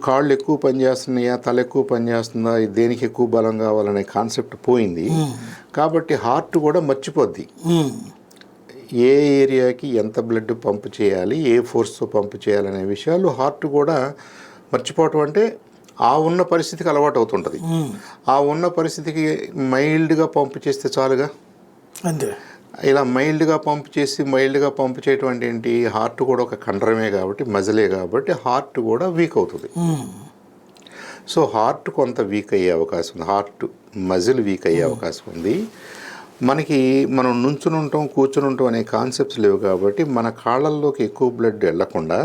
కాళ్ళు ఎక్కువ పనిచేస్తున్నాయా, తల ఎక్కువ పనిచేస్తుందా, దేనికి ఎక్కువ బలం కావాలనే కాన్సెప్ట్ పోయింది. కాబట్టి హార్ట్ కూడా మర్చిపోద్ది ఏ ఏరియాకి ఎంత బ్లడ్ పంపు చేయాలి, ఏ ఫోర్స్తో పంపు చేయాలనే విషయాలు హార్ట్ కూడా మర్చిపోవటం. అంటే ఆ ఉన్న పరిస్థితికి అలవాటు అవుతుంటుంది. ఆ ఉన్న పరిస్థితికి మైల్డ్గా పంపు చేస్తే చాలుగా, అంతే. ఇలా మైల్డ్గా పంపు చేయటం అంటే ఏంటి, హార్ట్ కూడా ఒక కండరమే కాబట్టి, మజిలే కాబట్టి హార్ట్ కూడా వీక్ అవుతుంది. సో హార్ట్ కొంత వీక్ అయ్యే అవకాశం ఉంది, హార్ట్ మజిల్ వీక్ అయ్యే అవకాశం ఉంది. మనకి మనం నుంచుని ఉంటాం, కూర్చుని ఉంటాం అనే కాన్సెప్ట్స్ లేవు కాబట్టి మన కాళ్ళల్లోకి ఎక్కువ బ్లడ్ వెళ్ళకుండా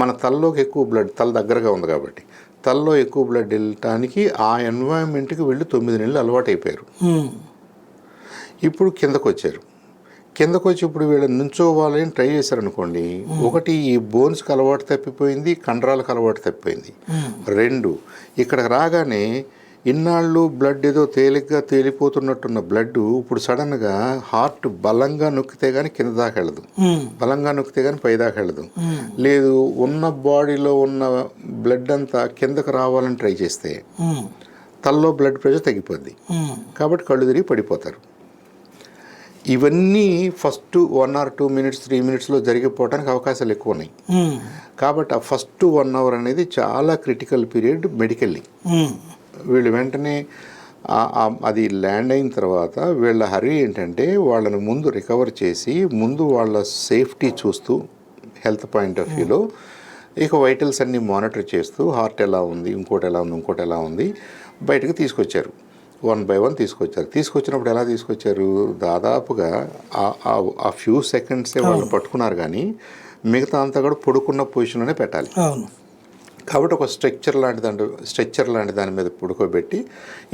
మన తలలోకి ఎక్కువ బ్లడ్, తల దగ్గరగా ఉంది కాబట్టి తలలో ఎక్కువ బ్లడ్ వెళ్ళటానికి ఆ ఎన్వైరన్మెంట్కి వెళ్ళి 9 నెలలు అలవాటు అయిపోయారు. ఇప్పుడు కిందకు వచ్చి ఇప్పుడు వీళ్ళని నుంచోవాలని ట్రై చేశారనుకోండి, ఒకటి ఈ బోన్స్కి అలవాటు తప్పిపోయింది, కండరాలకు అలవాటు తప్పిపోయింది. 2 ఇక్కడికి రాగానే ఇన్నాళ్ళు బ్లడ్ ఏదో తేలిగ్గా తేలిపోతున్నట్టున్న బ్లడ్ ఇప్పుడు సడన్గా హార్ట్ బలంగా నొక్కితే కానీ కింద దాకా వెళ్ళదు, బలంగా నొక్కితే కానీ పై దాకా వెళ్ళదు. లేదు, ఉన్న బాడీలో ఉన్న బ్లడ్ అంతా కిందకు రావాలని ట్రై చేస్తే తలలో బ్లడ్ ప్రెషర్ తగ్గిపోద్ది, కాబట్టి కళ్ళు తిరిగి పడిపోతారు. ఇవన్నీ ఫస్ట్ 1 or 2 minutes 3 minutesలో జరిగిపోవడానికి అవకాశాలు ఎక్కువ ఉన్నాయి. కాబట్టి ఆ ఫస్ట్ 1 hour అనేది చాలా క్రిటికల్ పీరియడ్ మెడికల్లీ. వీళ్ళు వెంటనే అది ల్యాండ్ అయిన తర్వాత వీళ్ళ హరీ ఏంటంటే వాళ్ళని ముందు రికవర్ చేసి, ముందు వాళ్ళ సేఫ్టీ చూస్తూ హెల్త్ పాయింట్ ఆఫ్ వ్యూలో ఇక వైటల్స్ అన్నీ మానిటర్ చేస్తూ హార్ట్ ఎలా ఉంది, ఇంకోటి ఎలా ఉంది బయటకు తీసుకొచ్చారు. 1 by 1 తీసుకొచ్చినప్పుడు ఎలా తీసుకొచ్చారు, దాదాపుగా ఆ ఫ్యూ సెకండ్సే వాళ్ళు పట్టుకున్నారు. కానీ మిగతా అంతా కూడా పడుకున్న పొజిషన్లోనే పెట్టాలి. కాబట్టి ఒక స్ట్రక్చర్ లాంటి దాని మీద పడుకోబెట్టి,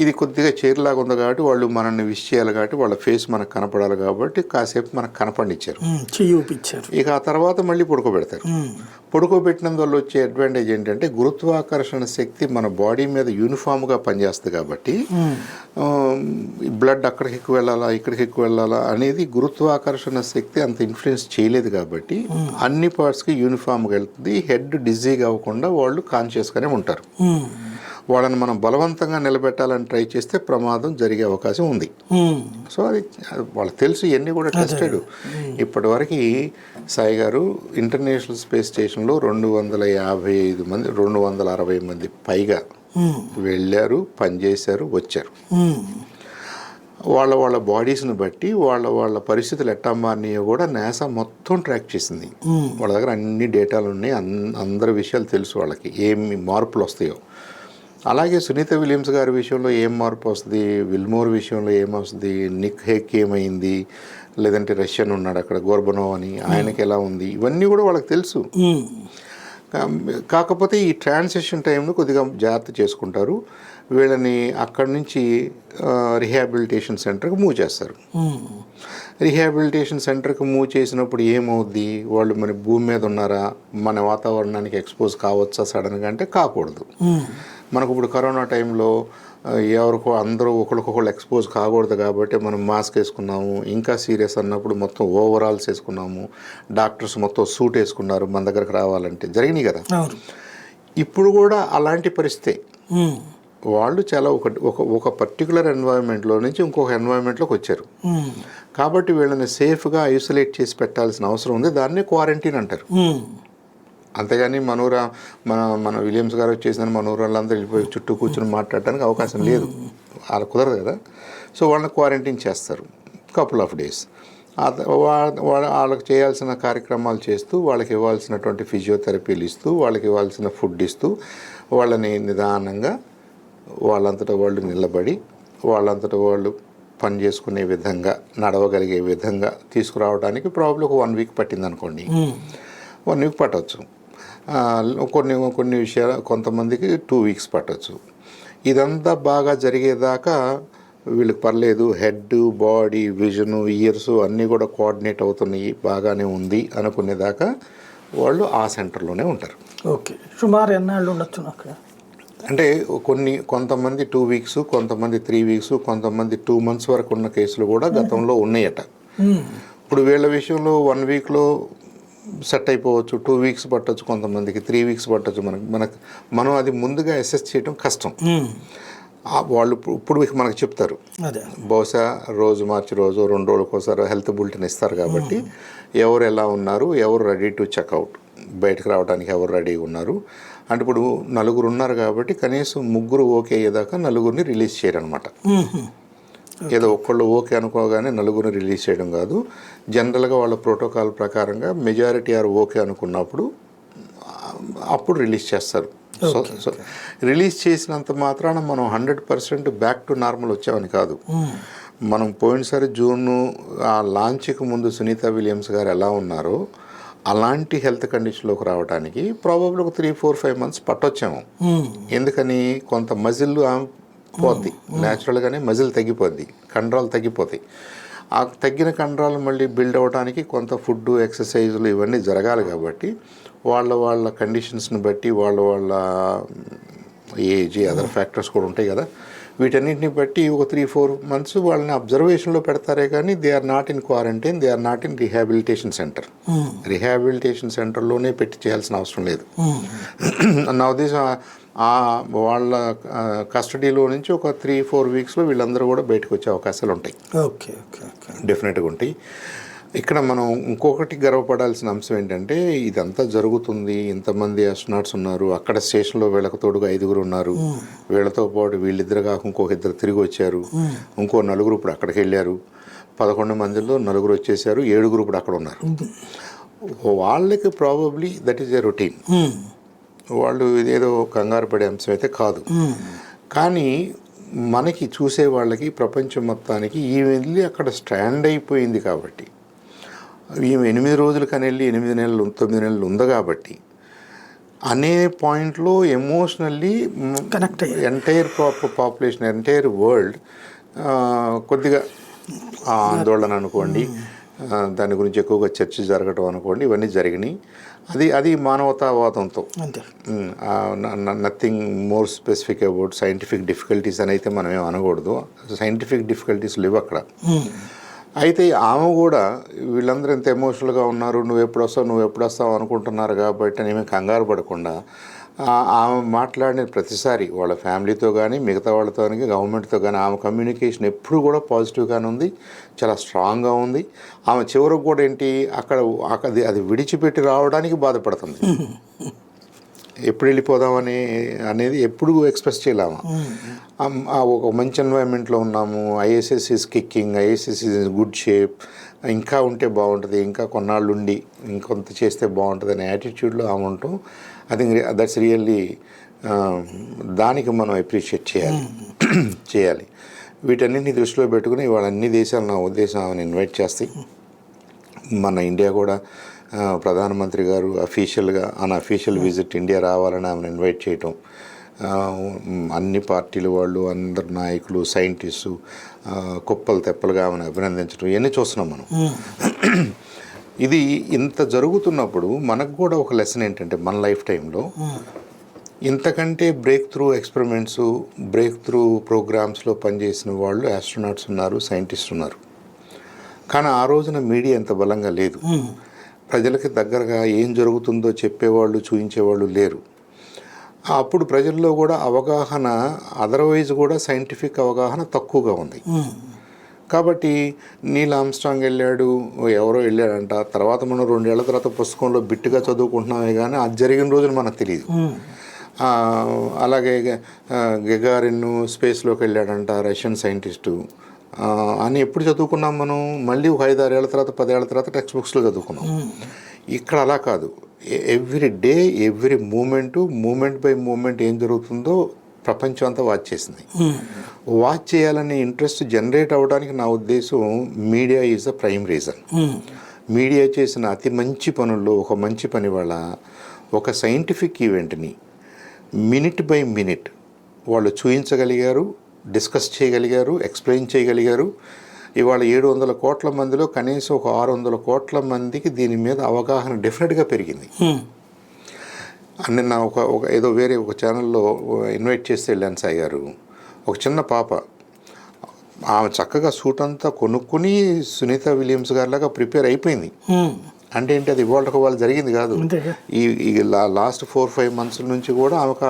ఇది కొద్దిగా చైర్లాగా ఉంది కాబట్టి వాళ్ళు మనల్ని విష్ చేయాలి కాబట్టి వాళ్ళ ఫేస్ మనకు కనపడాలి కాబట్టి కాసేపు మనకు కనపడిచ్చారు, చూపించారు. ఇక ఆ తర్వాత మళ్ళీ పడుకోబెడతారు. పడుకోబెట్టినందువల్ల వచ్చే అడ్వాంటేజ్ ఏంటంటే గురుత్వాకర్షణ శక్తి మన బాడీ మీద యూనిఫామ్గా పనిచేస్తుంది కాబట్టి బ్లడ్ అక్కడికి ఎక్కువ వెళ్ళాలా, ఇక్కడికి ఎక్కువ వెళ్ళాలా అనేది గురుత్వాకర్షణ శక్తి అంత ఇన్ఫ్లుయెన్స్ చేయలేదు కాబట్టి అన్ని పార్ట్స్కి యూనిఫామ్గా వెళ్తుంది. హెడ్ డిజీగా అవ్వకుండా వాళ్ళు కాన్షియస్గానే ఉంటారు. వాళ్ళని మనం బలవంతంగా నిలబెట్టాలని ట్రై చేస్తే ప్రమాదం జరిగే అవకాశం ఉంది. సో అది వాళ్ళకి తెలుసు, ఇవన్నీ కూడా టెస్టెడ్. ఇప్పటివరకు సాయి గారు ఇంటర్నేషనల్ స్పేస్ స్టేషన్లో 260 మంది పైగా వెళ్ళారు, పనిచేశారు, వచ్చారు. వాళ్ళ బాడీస్ని బట్టి వాళ్ళ పరిస్థితులు ఎట్టా మారినాయో కూడా నాసా మొత్తం ట్రాక్ చేసింది. వాళ్ళ దగ్గర అన్ని డేటాలు ఉన్నాయి, అందరి విషయాలు తెలుసు వాళ్ళకి, ఏమి మార్పులు వస్తాయో. అలాగే సునీత విలియమ్స్ గారి విషయంలో ఏం మార్పు వస్తుంది, విల్మోర్ విషయంలో ఏమొస్తుంది, నిక్ హేక్ ఏమైంది, లేదంటే రష్యన్ ఉన్నాడు అక్కడ గోర్బనోవ్ అని, ఆయనకి ఎలా ఉంది, ఇవన్నీ కూడా వాళ్ళకి తెలుసు. కాకపోతే ఈ ట్రాన్సిషన్ టైంలో కొద్దిగా జాగ్రత్త చేసుకుంటారు. వీళ్ళని అక్కడి నుంచి రిహాబిలిటేషన్ సెంటర్కి మూవ్ చేస్తారు. రిహాబిలిటేషన్ సెంటర్కి మూవ్ చేసినప్పుడు ఏమవుద్ది, వాళ్ళు మన భూమి మీద ఉన్నారా, మన వాతావరణానికి ఎక్స్పోజ్ కావచ్చా సడన్గా అంటే కాకూడదు. మనకు ఇప్పుడు కరోనా టైంలో ఎవరికో అందరూ ఒకరికొకళ్ళు ఎక్స్పోజ్ కాకూడదు కాబట్టి మనం మాస్క్ వేసుకున్నాము. ఇంకా సీరియస్ అన్నప్పుడు మొత్తం ఓవరాల్స్ వేసుకున్నాము, డాక్టర్స్ మొత్తం సూట్ వేసుకున్నారు మన దగ్గరకు రావాలంటే, జరిగినాయి కదా. ఇప్పుడు కూడా అలాంటి పరిస్థితే. వాళ్ళు చాలా ఒక పర్టికులర్ ఎన్వైరన్మెంట్లో నుంచి ఇంకొక ఎన్వైరన్మెంట్లోకి వచ్చారు. కాబట్టి వీళ్ళని సేఫ్గా ఐసోలేట్ చేసి పెట్టాల్సిన అవసరం ఉంది. దాన్నే క్వారంటైన్ అంటారు. అంతేగాని మన విలియమ్స్ గారు వచ్చేసిన మనూరు వాళ్ళందరూ వెళ్ళిపోయి చుట్టూ కూర్చొని మాట్లాడడానికి అవకాశం లేదు, వాళ్ళ కుదరదు కదా. సో వాళ్ళని క్వారంటైన్ చేస్తారు కపుల్ ఆఫ్ డేస్. వాళ్ళకి చేయాల్సిన కార్యక్రమాలు చేస్తూ, వాళ్ళకి ఇవ్వాల్సినటువంటి ఫిజియోథెరపీలు ఇస్తూ, వాళ్ళకి ఇవ్వాల్సిన ఫుడ్ ఇస్తూ, వాళ్ళని నిదానంగా వాళ్ళంతటా వాళ్ళు నిలబడి వాళ్ళంతటా వాళ్ళు పని చేసుకునే విధంగా, నడవగలిగే విధంగా తీసుకురావడానికి ప్రాబ్లం ఒక 1 వీక్ పట్టింది అనుకోండి. 1 వీక్ పట్టవచ్చు. కొన్ని విషయాలు కొంతమందికి 2 వీక్స్ పట్టవచ్చు. ఇదంతా బాగా జరిగేదాకా వీళ్ళకి పర్లేదు, హెడ్, బాడీ, విజను, ఇయర్స్ అన్నీ కూడా కోఆర్డినేట్ అవుతున్నాయి, బాగానే ఉంది అనుకునేదాకా వాళ్ళు ఆ సెంటర్లోనే ఉంటారు. ఓకే, సుమారు ఎన్నాళ్ళు ఉండొచ్చు అక్కడ? అంటే కొంతమంది 2 వీక్స్, కొంతమంది 3 వీక్స్, కొంతమంది 2 months వరకు ఉన్న కేసులు కూడా గతంలో ఉన్నాయట. ఇప్పుడు వీళ్ళ విషయంలో 1 వీక్లో సెట్ అయిపోవచ్చు, 2 వీక్స్ పట్టవచ్చు, కొంతమందికి 3 వీక్స్ పట్టవచ్చు. మనం అది ముందుగా అసెస్ చేయడం కష్టం. వాళ్ళు ఇప్పుడు మనకు చెప్తారు, బహుశా రోజు మార్చి రోజు 2 రోజులకోసారి హెల్త్ బులెటిన్ ఇస్తారు. కాబట్టి ఎవరు ఎలా ఉన్నారు, ఎవరు రెడీ టు చెక్అవుట్, బయటకు రావడానికి ఎవరు రెడీగా ఉన్నారు అంటే, ఇప్పుడు 4 ఉన్నారు కాబట్టి కనీసం 3 ఓకే అయ్యేదాకా 4ని రిలీజ్ చేయరనమాట. ఏదో ఒక్కళ్ళు ఓకే అనుకోగానే 4ని రిలీజ్ చేయడం కాదు. జనరల్గా వాళ్ళ ప్రోటోకాల్ ప్రకారంగా మెజారిటీ ఆర్ ఓకే అనుకున్నప్పుడు అప్పుడు రిలీజ్ చేస్తారు. సో రిలీజ్ చేసినంత మాత్రాన మనం 100% బ్యాక్ టు నార్మల్ వచ్చామని కాదు. మనం పోయినసారి జూన్ ఆ లాంచ్కి ముందు సునీత విలియమ్స్ గారు ఎలా ఉన్నారో అలాంటి హెల్త్ కండిషన్లోకి రావడానికి ప్రాబబ్లీ ఒక 3-4-5 months పట్టొచ్చాము. ఎందుకని, కొంత మజిల్ పోద్ది, న్యాచురల్గానే మజిల్ తగ్గిపోద్ది, కండరాలు తగ్గిపోతాయి. ఆ తగ్గిన కండరాలు మళ్ళీ బిల్డ్ అవ్వడానికి కొంత ఫుడ్, ఎక్సర్సైజులు ఇవన్నీ జరగాలి. కాబట్టి వాళ్ళ కండిషన్స్ని బట్టి, వాళ్ళ ఏజ్, అదర్ ఫ్యాక్టర్స్ కూడా ఉంటాయి కదా, వీటన్నిటిని బట్టి ఒక 3-4 months వాళ్ళని అబ్జర్వేషన్లో పెడతారే కానీ they are not in quarantine, they are not in rehabilitation centre. Rehabilitation సెంటర్లోనే పెట్టి చేయాల్సిన అవసరం లేదు. నా ఉద్దేశం వాళ్ళ కస్టడీలో నుంచి ఒక 3-4 weeksలో వీళ్ళందరూ కూడా బయటకు వచ్చే అవకాశాలు ఉంటాయి. ఓకే ఓకే ఓకే, డెఫినెట్గా ఉంటాయి. ఇక్కడ మనం ఇంకొకటి గర్వపడాల్సిన అంశం ఏంటంటే, ఇదంతా జరుగుతుంది, ఇంతమంది ఆస్ట్రోనాట్స్ ఉన్నారు, అక్కడ స్టేషన్లో వీళ్ళకు తోడుగా 5 ఉన్నారు, వీళ్ళతో పాటు వీళ్ళిద్దరు కాక ఇంకొక 2 తిరిగి వచ్చారు, ఇంకో 4 ఇప్పుడు అక్కడికి వెళ్ళారు, 11 మందిలో 4 వచ్చేసారు, 7 ఇప్పుడు అక్కడ ఉన్నారు. వాళ్ళకి probably that is a routine. వాళ్ళు ఇదేదో కంగారు పడే అంశం అయితే కాదు. కానీ మనకి చూసే వాళ్ళకి, ప్రపంచం మొత్తానికి ఈ వెళ్ళి అక్కడ స్టాండ్ అయిపోయింది కాబట్టి, ఈమె 8 రోజులు కానీ వెళ్ళి 8 నెలలు 9 నెలలు ఉంది కాబట్టి అనే పాయింట్లో emotionally connect entire population, entire world కొద్దిగా ఆందోళన అనుకోండి, దాని గురించి ఎక్కువగా చర్చ జరగటం అనుకోండి, ఇవన్నీ జరిగినాయి. అది మానవతావాదంతో, nothing more specific about scientific difficulties అని అయితే మనం ఏం అనకూడదు. సైంటిఫిక్ డిఫికల్టీస్ లేవు అక్కడ. అయితే ఆమె కూడా వీళ్ళందరూ ఎంత ఎమోషనల్గా ఉన్నారు, నువ్వు ఎప్పుడు వస్తావు అనుకుంటున్నారు కాబట్టి నేను కంగారు పడకుండా ఆమె మాట్లాడిన ప్రతిసారి వాళ్ళ ఫ్యామిలీతో కానీ, మిగతా వాళ్ళతో కానీ, గవర్నమెంట్తో కానీ ఆమె కమ్యూనికేషన్ ఎప్పుడు కూడా పాజిటివ్గానే ఉంది, చాలా స్ట్రాంగ్గా ఉంది. ఆమె చివరకు కూడా ఏంటి, అది విడిచిపెట్టి రావడానికి బాధపడుతుంది. ఎప్పుడు వెళ్ళిపోదామని అనేది ఎప్పుడు ఎక్స్ప్రెస్ చేయలేము. ఒక మంచి ఎన్వైరన్మెంట్లో ఉన్నాము, ISS is kicking, ISS is good shape, ఇంకా ఉంటే బాగుంటుంది, ఇంకా కొన్నాళ్ళు ఉండి ఇంకొంత చేస్తే బాగుంటుంది అనే యాటిట్యూడ్లో ఆమె ఉంటాం. అది దట్స్ రియల్లీ, దానికి మనం అప్రిషియేట్ చేయాలి. వీటన్నిటిని దృష్టిలో పెట్టుకుని ఇవాళ అన్ని దేశాలు నా ఉద్దేశం ఆమెను ఇన్వైట్ చేస్తాయి. మన ఇండియా కూడా ప్రధానమంత్రి గారు అఫీషియల్గా అన్అఫీషియల్ విజిట్ ఇండియా రావాలని ఆమెను ఇన్వైట్ చేయటం, అన్ని పార్టీల వాళ్ళు, అందరు నాయకులు, సైంటిస్టు కుప్పలు తెప్పలుగా ఆమెను అభినందించడం, ఇవన్నీ చూస్తున్నాం మనం. ఇది ఇంత జరుగుతున్నప్పుడు మనకు కూడా ఒక లెసన్ ఏంటంటే, మన లైఫ్ టైంలో ఇంతకంటే breakthrough experiments, breakthrough ప్రోగ్రామ్స్లో పనిచేసిన వాళ్ళు ఆస్ట్రోనాట్స్ ఉన్నారు, సైంటిస్ట్ ఉన్నారు. కానీ ఆ రోజున మీడియా ఎంత బలంగా లేదు, ప్రజలకి దగ్గరగా ఏం జరుగుతుందో చెప్పేవాళ్ళు, చూపించేవాళ్ళు లేరు. అప్పుడు ప్రజల్లో కూడా అవగాహన అదర్వైజ్ కూడా సైంటిఫిక్ అవగాహన తక్కువగా ఉంది. కాబట్టి నీల్ ఆమ్స్ట్రాంగ్ వెళ్ళాడు, ఎవరో వెళ్ళాడంట, తర్వాత మనం 2 ఏళ్ల తర్వాత పుస్తకంలో బిట్టుగా చదువుకుంటున్నామే కానీ అది జరిగిన రోజున మనకు తెలియదు. అలాగే గెగారిన్ స్పేస్లోకి వెళ్ళాడంట, రష్యన్ సైంటిస్టు అని ఎప్పుడు చదువుకున్నాం మనం? మళ్ళీ 5-6 ఏళ్ల తర్వాత 10 ఏళ్ల తర్వాత టెక్స్ట్ బుక్స్లో చదువుకున్నాం. ఇక్కడ అలా కాదు. Every day every moment by moment ఏం జరుగుతుందో ప్రపంచం అంతా వాచ్ చేసింది. వాచ్ చేయాలనే ఇంట్రెస్ట్ జనరేట్ అవ్వడానికి నా ఉద్దేశం media is the prime reason. Media చేసిన అతి మంచి పనుల్లో ఒక మంచి పని వల్ల ఒక సైంటిఫిక్ ఈవెంట్ని మినిట్ బై మినిట్ వాళ్ళు చూపించగలిగారు, డిస్కస్ చేయగలిగారు, ఎక్స్ప్లెయిన్ చేయగలిగారు. ఇవాళ 700 కోట్ల మందిలో కనీసం ఒక 600 కోట్ల మందికి దీని మీద అవగాహన డెఫినెట్గా పెరిగింది. నిన్న ఒక ఏదో వేరే ఒక ఛానల్లో ఇన్వైట్ చేస్తే వెళ్ళాను సాయి గారు. ఒక చిన్న పాప, ఆమె చక్కగా సూట్ అంతా కొనుక్కుని సునీత విలియమ్స్ గారిలాగా ప్రిపేర్ అయిపోయింది. అంటే ఏంటి, అది ఇవాళ వాళ్ళు జరిగింది కాదు. ఈ లాస్ట్ 4-5 months నుంచి కూడా ఆమెకు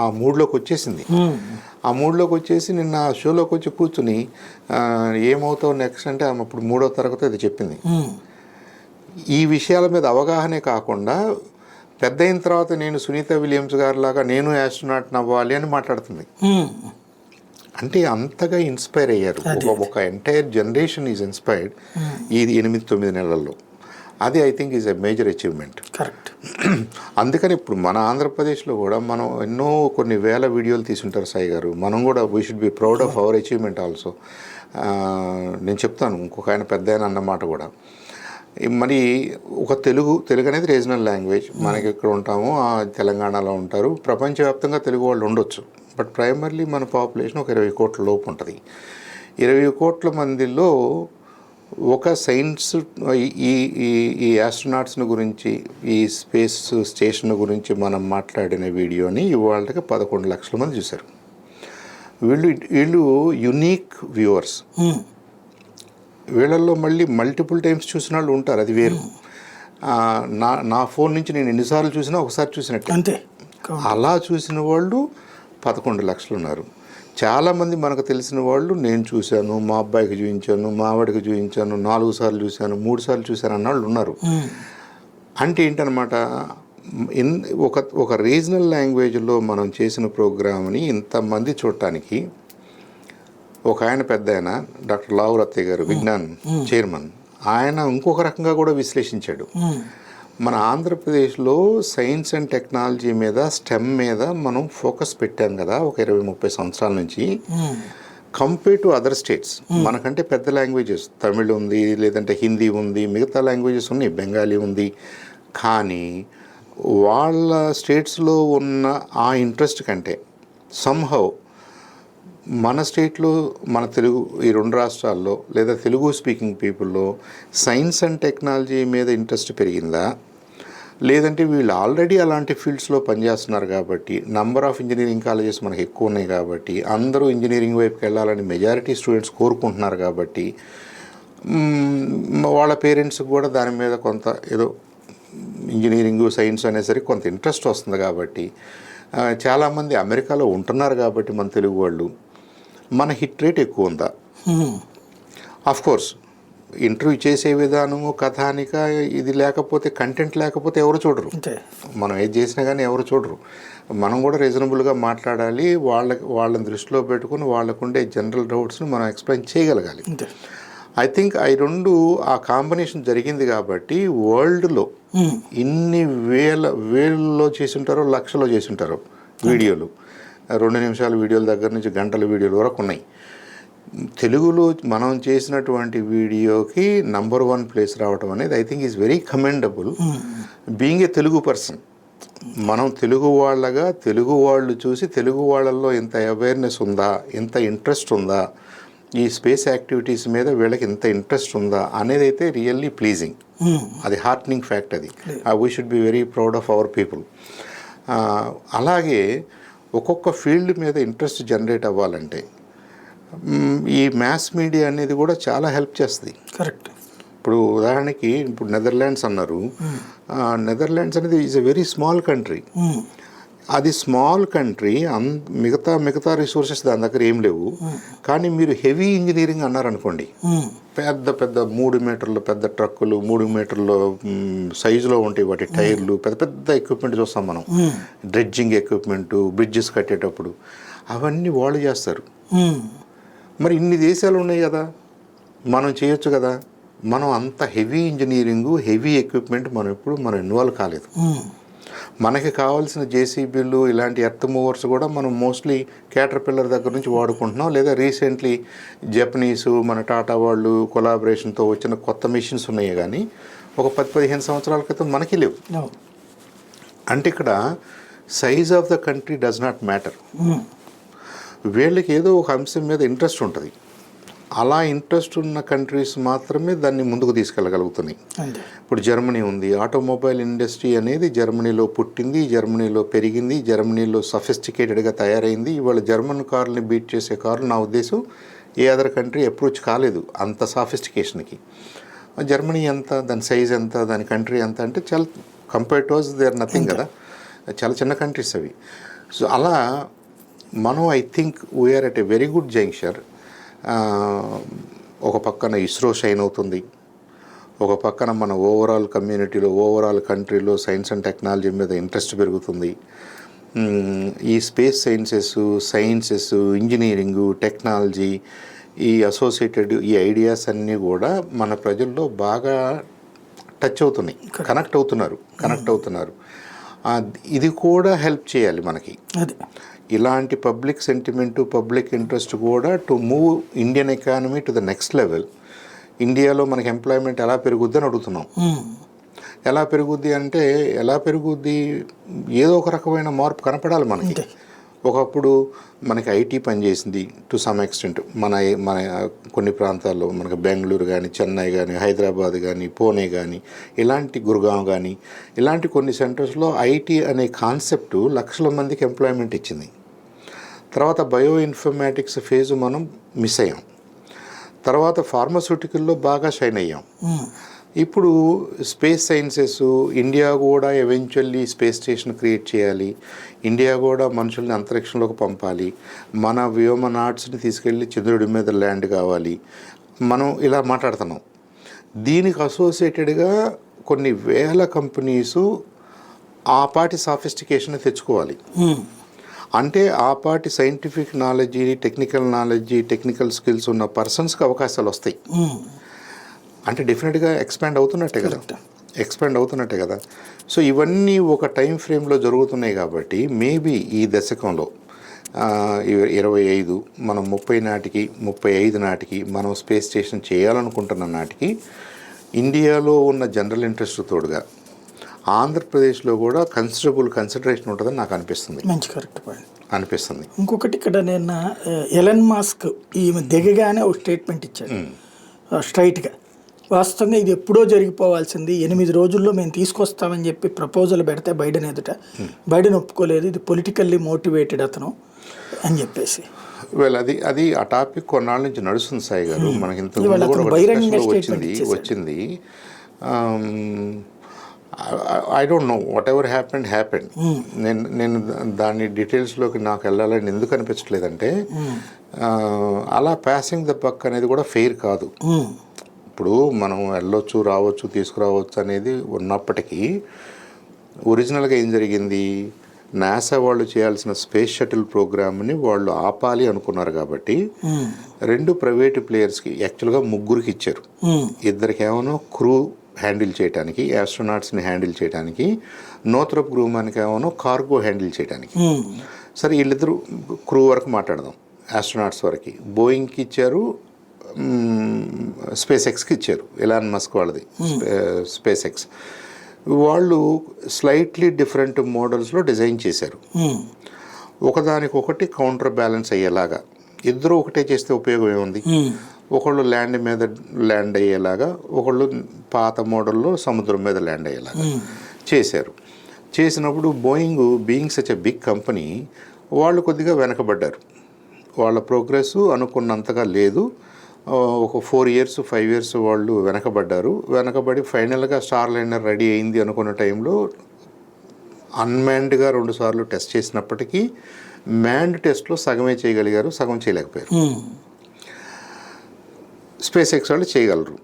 ఆ మూడ్లోకి వచ్చేసింది. ఆ మూడ్లోకి వచ్చేసి నిన్న షోలోకి వచ్చి కూర్చుని ఏమవుతావు నెక్స్ట్ అంటే ఆమె అప్పుడు 3వ తరగతి అది చెప్పింది. ఈ విషయాల మీద అవగాహనే కాకుండా పెద్ద అయిన తర్వాత నేను సునీత విలియమ్స్ గారిలాగా నేను యాస్ట్రోనాట్ అవ్వాలి అని మాట్లాడుతుంది. అంటే అంతగా ఇన్స్పైర్ అయ్యారు. ఒక ఎంటైర్ జనరేషన్ ఈజ్ ఇన్స్పైర్డ్ ఈ 8-9 నెలల్లో. అది I think is a major achievement. Correct. అందుకని ఇప్పుడు మన ఆంధ్రప్రదేశ్లో కూడా మనం కొన్ని వేల వీడియోలు తీసుంటారు సాయి గారు. మనం కూడా we should be proud of our achievement also. నేను చెప్తాను ఇంకొక ఆయన పెద్ద ఆయన అన్నమాట కూడా. మరి ఒక తెలుగు అనేది రీజనల్ లాంగ్వేజ్. మనకి ఇక్కడ ఉంటాము, తెలంగాణలో ఉంటారు, ప్రపంచవ్యాప్తంగా తెలుగు వాళ్ళు ఉండొచ్చు. బట్ ప్రైమర్లీ మన పాపులేషన్ ఒక 20 కోట్ల లోపు ఉంటుంది. 20 కోట్ల మందిలో ఒక సైన్స్ ఈ యాస్ట్రోనాట్స్ని గురించి, ఈ స్పేస్ స్టేషన్ గురించి మనం మాట్లాడిన వీడియోని ఇవాళకి 11 లక్షల మంది చూశారు. వీళ్ళు యునీక్ వ్యూవర్స్. వీళ్ళల్లో మళ్ళీ మల్టిపుల్ టైమ్స్ చూసిన వాళ్ళు ఉంటారు, అది వేరు. నా ఫోన్ నుంచి నేను ఎన్నిసార్లు చూసినా ఒకసారి చూసినట్టు అంతే. అలా చూసిన వాళ్ళు 11 లక్షలు ఉన్నారు. చాలామంది మనకు తెలిసిన వాళ్ళు నేను చూశాను, మా అబ్బాయికి చూపించాను, మా ఆవిడకి చూపించాను, 4 సార్లు చూశాను, 3 సార్లు చూశాను అన్న వాళ్ళు ఉన్నారు. అంటే ఏంటనమాట, ఒక రీజనల్ లాంగ్వేజ్లో మనం చేసిన ప్రోగ్రామ్ని ఇంతమంది చూడటానికి ఒక ఆయన పెద్ద ఆయన డాక్టర్ లావు రత్తయ్య గారు, విజ్ఞాన్ చైర్మన్, ఆయన ఇంకొక రకంగా కూడా విశ్లేషించాడు. మన ఆంధ్రప్రదేశ్లో సైన్స్ అండ్ టెక్నాలజీ మీద, స్టెమ్ మీద మనం ఫోకస్ పెట్టాం కదా ఒక 20-30 సంవత్సరాల నుంచి. కంపేర్ టు అదర్ స్టేట్స్ మనకంటే పెద్ద లాంగ్వేజెస్, తమిళ్ ఉంది, లేదంటే హిందీ ఉంది, మిగతా లాంగ్వేజెస్ ఉన్నాయి, బెంగాలీ ఉంది. కానీ వాళ్ళ స్టేట్స్లో ఉన్న ఆ ఇంట్రెస్ట్ కంటే సంహౌ మన స్టేట్లో, మన తెలుగు ఈ 2 రాష్ట్రాల్లో లేదా తెలుగు స్పీకింగ్ పీపుల్లో సైన్స్ అండ్ టెక్నాలజీ మీద ఇంట్రెస్ట్ పెరిగిందా, లేదంటే వీళ్ళు ఆల్రెడీ అలాంటి ఫీల్డ్స్లో పనిచేస్తున్నారు కాబట్టి, నంబర్ ఆఫ్ ఇంజనీరింగ్ కాలేజెస్ మనకి ఎక్కువ ఉన్నాయి కాబట్టి, అందరూ ఇంజనీరింగ్ వైపుకి వెళ్ళాలని మెజారిటీ స్టూడెంట్స్ కోరుకుంటున్నారు కాబట్టి, వాళ్ళ పేరెంట్స్కి కూడా దాని మీద కొంత ఏదో ఇంజనీరింగ్ సైన్స్ అనేసరికి కొంత ఇంట్రెస్ట్ వస్తుంది కాబట్టి, చాలామంది అమెరికాలో ఉంటున్నారు కాబట్టి మన తెలుగు వాళ్ళు, మన హిట్ రేట్ ఎక్కువ ఉందా? ఆఫ్ కోర్స్ ఇంటర్వ్యూ చేసే విధానము, కథానిక ఇది లేకపోతే, కంటెంట్ లేకపోతే ఎవరు చూడరు. మనం ఏది చేసినా కానీ ఎవరు చూడరు. మనం కూడా రీజనబుల్గా మాట్లాడాలి, వాళ్ళని దృష్టిలో పెట్టుకుని వాళ్ళకుండే జనరల్ డౌట్స్ని మనం ఎక్స్ప్లెయిన్ చేయగలగాలి. ఐ థింక్ ఆ కాంబినేషన్ జరిగింది కాబట్టి వరల్డ్లో ఇన్ని వేలలో చేసి ఉంటారో, లక్షలో చేసి ఉంటారో వీడియోలు. 2 నిమిషాల వీడియోల దగ్గర నుంచి గంటల వీడియోల వరకు ఉన్నాయి. తెలుగులో మనం చేసినటువంటి వీడియోకి నంబర్ 1 ప్లేస్ రావడం అనేది I think is very commendable. Being a Telugu person, మనం తెలుగు వాళ్ళగా, తెలుగు వాళ్ళు చూసి తెలుగు వాళ్ళల్లో ఇంత అవేర్నెస్ ఉందా, ఇంత ఇంట్రెస్ట్ ఉందా, ఈ స్పేస్ యాక్టివిటీస్ మీద వీళ్ళకి ఇంత ఇంట్రెస్ట్ ఉందా అనేది అయితే రియల్లీ ప్లీజింగ్. అది హార్ట్నింగ్ ఫ్యాక్ట్. అది we should be very proud of our people. అలాగే ఒక్కొక్క ఫీల్డ్ మీద ఇంట్రెస్ట్ జనరేట్ అవ్వాలంటే ఈ మ్యాస్ మీడియా అనేది కూడా చాలా హెల్ప్ చేస్తుంది. కరెక్ట్. ఇప్పుడు ఉదాహరణకి నెదర్లాండ్స్ అన్నారు. నెదర్లాండ్స్ అనేది is a very small country. అది స్మాల్ కంట్రీ, మిగతా రిసోర్సెస్ దాని దగ్గర ఏం లేవు. కానీ మీరు హెవీ ఇంజనీరింగ్ అన్నారనుకోండి, పెద్ద పెద్ద 3 మీటర్లు పెద్ద ట్రక్కులు, 3 మీటర్ల సైజులో ఉంటాయి వాటి టైర్లు, పెద్ద పెద్ద ఎక్విప్మెంట్ చూస్తాం మనం, డ్రెడ్జింగ్ ఎక్విప్మెంట్, బ్రిడ్జెస్ కట్టేటప్పుడు అవన్నీ వాళ్ళు చేస్తారు. మరి ఇన్ని దేశాలు ఉన్నాయి కదా, మనం చేయొచ్చు కదా. మనం అంత హెవీ ఇంజనీరింగు, హెవీ ఎక్విప్మెంట్ మనం ఇన్వాల్వ్ కాలేదు. మనకి కావాల్సిన జేసీబీలు, ఇలాంటి ఎర్త్ మూవర్స్ కూడా మనం మోస్ట్లీ క్యాటర్పిల్లర్ దగ్గర నుంచి వాడుకుంటున్నాం. లేదా రీసెంట్లీ జపనీసు, మన టాటా వాళ్ళు కొలాబరేషన్తో వచ్చిన కొత్త మిషన్స్ ఉన్నాయి. కానీ ఒక 10-15 సంవత్సరాల క్రితం మనకి లేవు. అంటే ఇక్కడ size of the country does not matter. వీళ్ళకి ఏదో ఒక అంశం మీద ఇంట్రెస్ట్ ఉంటుంది. అలా ఇంట్రెస్ట్ ఉన్న కంట్రీస్ మాత్రమే దాన్ని ముందుకు తీసుకెళ్ళగలుగుతున్నాయి. ఇప్పుడు జర్మనీ ఉంది, ఆటోమొబైల్ ఇండస్ట్రీ అనేది జర్మనీలో పుట్టింది, జర్మనీలో పెరిగింది, జర్మనీలో సఫిస్టికేటెడ్గా తయారైంది. ఇవాళ జర్మన్ కార్లని బీట్ చేసే కార్లు నా ఉద్దేశం ఏ అదర్ కంట్రీ అప్రోచ్ కాలేదు అంత సాఫిస్టికేషన్కి. జర్మనీ ఎంత, దాని సైజ్ ఎంత, దాని కంట్రీ ఎంత అంటే చాలా compare to us they are nothing కదా, చాలా చిన్న కంట్రీస్ అవి. సో అలా మనం I think we are at a very good junction. ఒక పక్కన ఇస్రో షైన్ అవుతుంది, ఒక పక్కన మన ఓవరాల్ కమ్యూనిటీలో, ఓవరాల్ కంట్రీలో సైన్స్ అండ్ టెక్నాలజీ మీద ఇంట్రెస్ట్ పెరుగుతుంది. ఈ స్పేస్ సైన్సెస్, ఇంజనీరింగు, టెక్నాలజీ, ఈ అసోసియేటెడ్ ఈ ఐడియాస్ అన్నీ కూడా మన ప్రజల్లో బాగా టచ్ అవుతున్నాయి, కనెక్ట్ అవుతున్నారు. ఇది కూడా హెల్ప్ చేయాలి మనకి. ఇలాంటి పబ్లిక్ సెంటిమెంటు, పబ్లిక్ ఇంట్రెస్ట్ కూడా to move Indian economy to the next level. ఇండియాలో మనకి ఎంప్లాయ్మెంట్ ఎలా పెరుగుద్ది అని అడుగుతున్నాం. ఎలా పెరుగుద్ది, ఏదో ఒక రకమైన మార్పు కనపడాలి మనకి. ఒకప్పుడు మనకి ఐటీ పనిచేసింది టు సమ్ ఎక్స్టెంట్. మన కొన్ని ప్రాంతాల్లో మనకి బెంగళూరు కానీ, చెన్నై కానీ, హైదరాబాద్ కానీ, పూణే కానీ, ఇలాంటి గుర్గావ్ కానీ, ఇలాంటి కొన్ని సెంటర్స్లో ఐటీ అనే కాన్సెప్టు లక్షల మందికి ఎంప్లాయ్మెంట్ ఇచ్చింది. తర్వాత బయో ఇన్ఫర్మాటిక్స్ ఫేజ్ మనం మిస్ అయ్యాం. తర్వాత ఫార్మస్యూటికల్లో బాగా షైన్ అయ్యాం. ఇప్పుడు స్పేస్ సైన్సెస్, ఇండియా కూడా ఎవెన్చువల్లీ స్పేస్ స్టేషన్ క్రియేట్ చేయాలి, ఇండియా కూడా మనుషుల్ని అంతరిక్షంలోకి పంపాలి, మన వ్యోమనాట్స్ని తీసుకెళ్ళి చంద్రుడి మీద ల్యాండ్ కావాలి, మనం ఇలా మాట్లాడుతున్నాం. దీనికి అసోసియేటెడ్గా కొన్ని వేల కంపెనీసు ఆ పాటి సాఫిస్టికేషన్ తెచ్చుకోవాలి. అంటే ఆ పాటి సైంటిఫిక్ నాలెడ్జీ, టెక్నికల్ స్కిల్స్ ఉన్న పర్సన్స్కి అవకాశాలు వస్తాయి. అంటే డెఫినెట్గా ఎక్స్పాండ్ అవుతున్నట్టే కదా. సో ఇవన్నీ ఒక టైం ఫ్రేమ్లో జరుగుతున్నాయి కాబట్టి మేబీ ఈ దశకంలో 25 మనం 35 నాటికి మనం స్పేస్ స్టేషన్ చేయాలనుకుంటున్న నాటికి ఇండియాలో ఉన్న జనరల్ ఇంట్రెస్ట్ తోడుగా ఆంధ్రప్రదేశ్లో కూడా కన్సిడరేషన్ ఉంటుందని నాకు అనిపిస్తుంది. మంచి కరెక్ట్ పాయింట్ అనిపిస్తుంది. ఇంకొకటి, ఇక్కడ నేను ఎలన్ మాస్క్ ఈమె దిగగానే ఒక స్టేట్మెంట్ ఇచ్చాడు స్ట్రైట్గా. వాస్తవంగా ఇది ఎప్పుడో జరిగిపోవాల్సింది, 8 రోజుల్లో మేము తీసుకొస్తామని చెప్పి ప్రపోజల్ పెడితే బైడెన్ ఎదుట, బైడెన్ ఒప్పుకోలేదు, ఇది పొలిటికల్లీ మోటివేటెడ్ అతను అని చెప్పేసి. అది ఆ టాపిక్ కొన్నాళ్ళ నుంచి నడుస్తుంది సాయి గారు. మనకి ఇంత వచ్చింది. I don't know, what ever happened. నేను దాని డీటెయిల్స్లోకి నాకు వెళ్ళాలని ఎందుకు అనిపించట్లేదంటే, అలా ప్యాసింగ్ ద బక్ అనేది కూడా ఫెయిర్ కాదు. ఇప్పుడు మనం వెళ్ళొచ్చు, రావచ్చు, తీసుకురావచ్చు అనేది ఉన్నప్పటికీ ఒరిజినల్గా ఏం జరిగింది, నాసా వాళ్ళు చేయాల్సిన స్పేస్ షటిల్ ప్రోగ్రామ్ని వాళ్ళు ఆపాలి అనుకున్నారు కాబట్టి 2 ప్రైవేటు ప్లేయర్స్కి, యాక్చువల్గా 3కి ఇచ్చారు. 2కేమో క్రూ హ్యాండిల్ చేయడానికి, ఆస్ట్రోనాట్స్ని హ్యాండిల్ చేయడానికి, నోత్రప్ గ్రూమానికి ఏమో కార్గో హ్యాండిల్ చేయడానికి. సరే, వీళ్ళిద్దరూ క్రూ వరకు మాట్లాడదాం. ఆస్ట్రోనాట్స్ వరకు బోయింగ్కి ఇచ్చారు, స్పేస్ ఎక్స్కి ఇచ్చారు. ఎలాన్ మస్క్ వాళ్ళది స్పేస్ ఎక్స్. వాళ్ళు స్లైట్లీ డిఫరెంట్ మోడల్స్లో డిజైన్ చేశారు. ఒకదానికొకటి కౌంటర్ బ్యాలెన్స్ అయ్యేలాగా. ఇద్దరు ఒకటే చేస్తే ఉపయోగం ఏముంది? ఒకళ్ళు ల్యాండ్ మీద ల్యాండ్ అయ్యేలాగా, ఒకళ్ళు పాత మోడల్లో సముద్రం మీద ల్యాండ్ అయ్యేలాగా చేశారు. చేసినప్పుడు being such a big company, వాళ్ళు కొద్దిగా వెనకబడ్డారు. వాళ్ళ ప్రోగ్రెస్ అనుకున్నంతగా లేదు. ఒక 4 years 5 years వాళ్ళు వెనకబడి ఫైనల్గా స్టార్ లైనర్ రెడీ అయింది అనుకున్న టైంలో అన్మ్యాన్డ్గా 2 సార్లు టెస్ట్ చేసినప్పటికీ మ్యాన్డ్ టెస్ట్లో సగమే చేయగలిగారు, సగం చేయలేకపోయారు. స్పేస్ ఎక్స్ వాళ్ళు చేయగలరు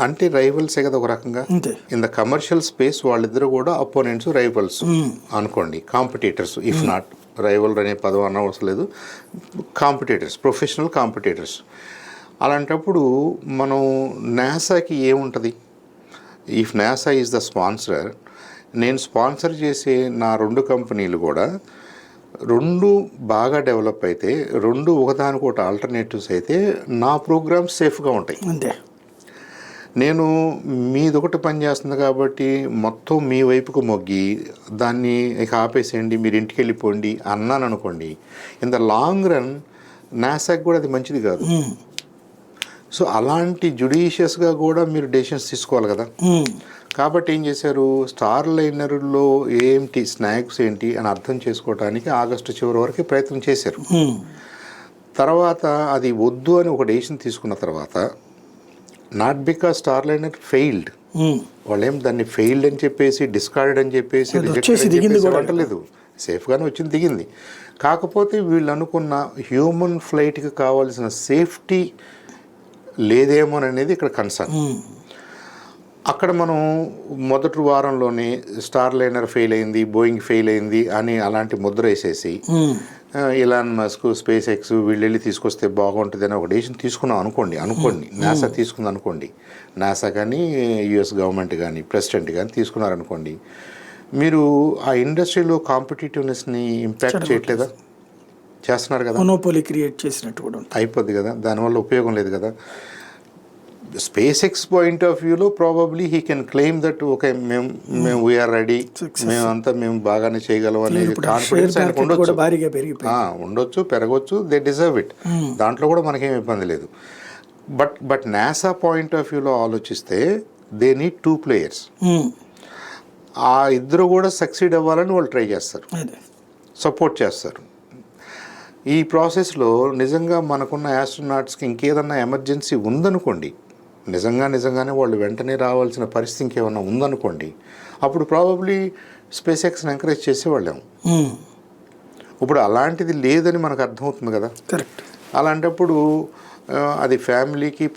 అంటే రైవల్సే కదా ఒక రకంగా. ఇన్ ద కమర్షియల్ స్పేస్ వాళ్ళిద్దరు కూడా అపోనెంట్స్, రైవల్స్ అనుకోండి, కాంపిటీటర్స్. ఇఫ్ నాట్ రైవల్ అనే పదం అనవసరం లేదు, కాంపిటీటర్స్, ప్రొఫెషనల్ కాంపిటీటర్స్. అలాంటప్పుడు మనం నాసాకి ఏముంటుంది? If NASA is the sponsor, నేను స్పాన్సర్ చేసే నా 2 కంపెనీలు కూడా 2 బాగా డెవలప్ అయితే, 2 ఒకదానికొకటి ఆల్టర్నేటివ్స్ అయితే నా ప్రోగ్రామ్స్ సేఫ్గా ఉంటాయి. అంతే. నేను మీదొకటి పని చేస్తుంది కాబట్టి మొత్తం మీ వైపుకు మొగ్గి దాన్ని ఇక ఆపేసేయండి, మీరు ఇంటికి వెళ్ళిపోండి అన్నాను అనుకోండి, ఇన్ ద లాంగ్ రన్ నాసాకి కూడా అది మంచిది కాదు. సో అలాంటి జుడిషియస్గా కూడా మీరు డెసిషన్స్ తీసుకోవాలి కదా. కాబట్టి ఏం చేశారు, స్టార్ లైనర్లో ఏంటి స్నాక్స్ ఏంటి అని అర్థం చేసుకోవడానికి ఆగస్టు చివరి వరకు ప్రయత్నం చేశారు. తర్వాత అది వద్దు అని ఒక డెసిషన్ తీసుకున్న తర్వాత, not because star liner failed, వాళ్ళేం దాన్ని ఫెయిల్డ్ అని చెప్పేసి, డిస్కార్డెడ్ అని చెప్పేసి అంటలేదు, సేఫ్గానే వచ్చింది, దిగింది. కాకపోతే వీళ్ళు అనుకున్న హ్యూమన్ ఫ్లైట్కి కావాల్సిన సేఫ్టీ లేదేమోననేది ఇక్కడ కన్సర్న్. అక్కడ మనం మొదటి వారంలోనే స్టార్ లైనర్ ఫెయిల్ అయింది, బోయింగ్ ఫెయిల్ అయింది అని అలాంటి ముద్ర వేసేసి, ఇలాన్ మస్క్, స్పేస్ ఎక్స్ వీళ్ళు వెళ్ళి తీసుకొస్తే బాగుంటుంది అని ఒక డెసిషన్ తీసుకున్నాం అనుకోండి, నాసా తీసుకుంది అనుకోండి, నాసా కానీ యుఎస్ గవర్నమెంట్ కానీ ప్రెసిడెంట్ కానీ తీసుకున్నారనుకోండి, మీరు ఆ ఇండస్ట్రీలో కాంపిటేటివ్నెస్ని ఇంపాక్ట్ చేయట్లేదా? చేస్తున్నారు కదా, మోనోపోలీ క్రియేట్ చేసినట్టు కూడా అయిపోద్ది కదా, దానివల్ల ఉపయోగం లేదు కదా. స్పేస్ ఎక్స్ పాయింట్ ఆఫ్ వ్యూలో probably he can claim that okay మేము వీఆర్ రెడీ, మేము బాగానే చేయగలం అనేది కాన్ఫిడెన్స్ ఆయనకు ఉండొచ్చు, పెరగవచ్చు, దే డిజర్వ్ ఇట్, దాంట్లో కూడా మనకేం ఇబ్బంది లేదు. బట్ నాసా పాయింట్ ఆఫ్ వ్యూలో ఆలోచిస్తే దే నీడ్ 2 players. ఆ ఇద్దరు కూడా సక్సీడ్ అవ్వాలని వాళ్ళు ట్రై చేస్తారు, సపోర్ట్ చేస్తారు. ఈ ప్రాసెస్లో నిజంగా మనకున్న యాస్ట్రోనాట్స్కి ఇంకేదన్నా ఎమర్జెన్సీ ఉందనుకోండి, నిజంగానే వాళ్ళు వెంటనే రావాల్సిన పరిస్థితి ఇంకేమన్నా ఉందనుకోండి, అప్పుడు ప్రాబబ్లీ స్పేస్ ఎక్స్ని ఎంకరేజ్ చేసేవాళ్ళేమో. ఇప్పుడు అలాంటిది లేదని మనకు అర్థమవుతుంది కదా. అలాంటప్పుడు అది ఫ్యామిలీకి,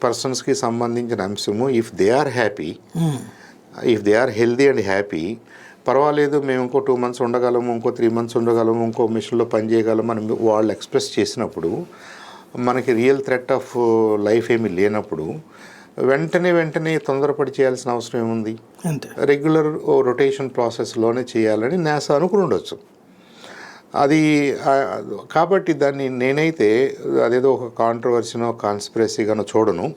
పర్సన్స్కి సంబంధించిన అంశము. If they are happy, if they are healthy and happy, పర్వాలేదు, మేము ఇంకో 2 months ఉండగలము, ఇంకో 3 months ఉండగలము, ఇంకో మిషన్లో పని చేయగలము అని వాళ్ళు ఎక్స్ప్రెస్ చేసినప్పుడు, మనకి రియల్ థ్రెట్ ఆఫ్ లైఫ్ ఏమీ లేనప్పుడు వెంటనే తొందరపడి చేయాల్సిన అవసరం ఏముంది? రెగ్యులర్ రొటేషన్ ప్రాసెస్లోనే చేయాలని నాసా అనుకుని ఉండొచ్చు. అది కాబట్టి దాన్ని నేనైతే అదేదో ఒక కాంట్రవర్సీనో కాన్స్పిరసీగానో చూడను.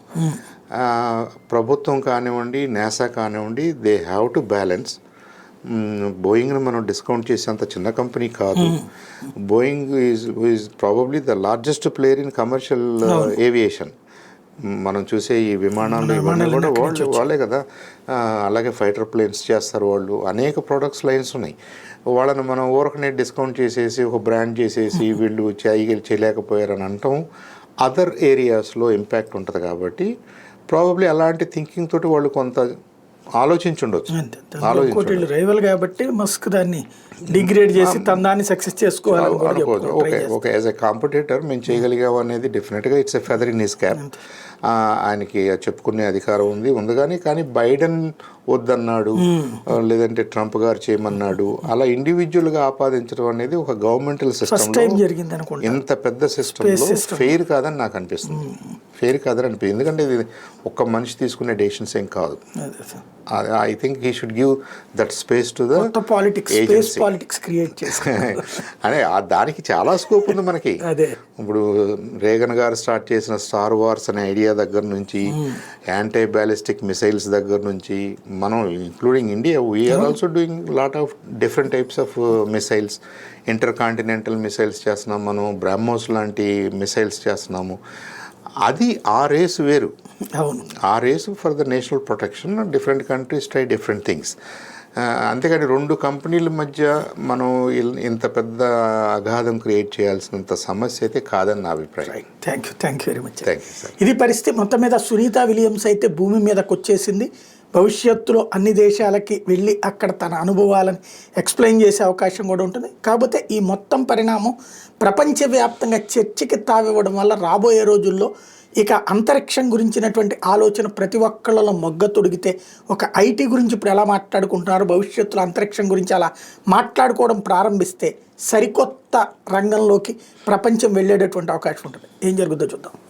ప్రభుత్వం కానివ్వండి, నాసా కానివ్వండి, దే హ్యావ్ టు బ్యాలెన్స్. బోయింగ్ని మనం డిస్కౌంట్ చేసేంత చిన్న కంపెనీ కాదు. Boeing is probably the largest player in commercial aviation. మనం చూసే ఈ విమానాలు ఇవన్నీ కూడా వాళ్ళే కదా. అలాగే ఫైటర్ ప్లేన్స్ చేస్తారు వాళ్ళు, అనేక ప్రొడక్ట్స్ లైన్స్ ఉన్నాయి. వాళ్ళని మనం ఊరకనే డిస్కౌంట్ చేసేసి ఒక బ్రాండ్ చేసేసి వీళ్ళు చేయలేకపోయారని అంటాం. అదర్ ఏరియాస్లో ఇంపాక్ట్ ఉంటుంది కాబట్టి ప్రాబబ్లీ అలాంటి థింకింగ్ తోటి వాళ్ళు కొంత ఆలోచించుండొచ్చు. రైవల్ కాబట్టి మస్క్ దాన్ని డిగ్రేడ్ చేసి దాన్ని సక్సెస్ చేసుకోవాలి. ఓకే యాజ్ ఎ కాంపిటీటర్ మేము చేయగలిగాము అనేది డెఫినెట్గా it's a feather in his cap. ఆయనకి చెప్పుకునే అధికారం ఉంది కానీ బైడెన్ వద్దన్నాడు, లేదంటే ట్రంప్ గారు చేయమన్నాడు. అలా ఇండివిజువల్గా ఆపాదించడం అనేది ఒక గవర్నమెంటల్ సిస్టంలో, ఎంత పెద్ద సిస్టంలో ఫెయిర్ కాదని నాకు అనిపిస్తుంది. ఎందుకంటే ఇది ఒక్క మనిషి తీసుకునే డెసిషన్స్ ఏం కాదు. I think he should give that space to the politics create చేసి అనే దానికి చాలా స్కోప్ ఉంది మనకి. ఇప్పుడు రేగన్ గారు స్టార్ట్ చేసిన స్టార్ వార్స్ అనే ఐడియా దగ్గర నుంచి, యాంటీ బ్యాలిస్టిక్ మిసైల్స్ దగ్గర నుంచి, మనం including India we are also doing lot of different types of missiles. Intercontinental missiles చేస్తున్నాం మనం, బ్రహ్మోస్ లాంటి మిసైల్స్ చేస్తున్నాము. అది ఆ రేసు వేరు. ఆ race for the national protection. Different countries try different things. అంతేకాని 2 కంపెనీల మధ్య మనం ఇంత పెద్ద అగాధం క్రియేట్ చేయాల్సినంత సమస్య అయితే కాదని నా అభిప్రాయం. Thank you very much. ఇది పరిస్థితి. మొత్తం మీద సునీత విలియమ్స్ అయితే భూమి మీదకి వచ్చేసింది. భవిష్యత్తులో అన్ని దేశాలకి వెళ్ళి అక్కడ తన అనుభవాలను ఎక్స్ప్లెయిన్ చేసే అవకాశం కూడా ఉంటుంది. కాకపోతే ఈ మొత్తం పరిణామం ప్రపంచవ్యాప్తంగా చర్చకి తావివ్వడం వల్ల రాబోయే రోజుల్లో ఇక అంతరిక్షం గురించినటువంటి ఆలోచన ప్రతి ఒక్కళ్ళలో మొగ్గ తొడిగితే, ఒక ఐటీ గురించి ఇప్పుడు ఎలా మాట్లాడుకుంటున్నారు, భవిష్యత్తులో అంతరిక్షం గురించి అలా మాట్లాడుకోవడం ప్రారంభిస్తే సరికొత్త రంగంలోకి ప్రపంచం వెళ్ళేటటువంటి అవకాశం ఉంటుంది. ఏం జరుగుతుందో చూద్దాం.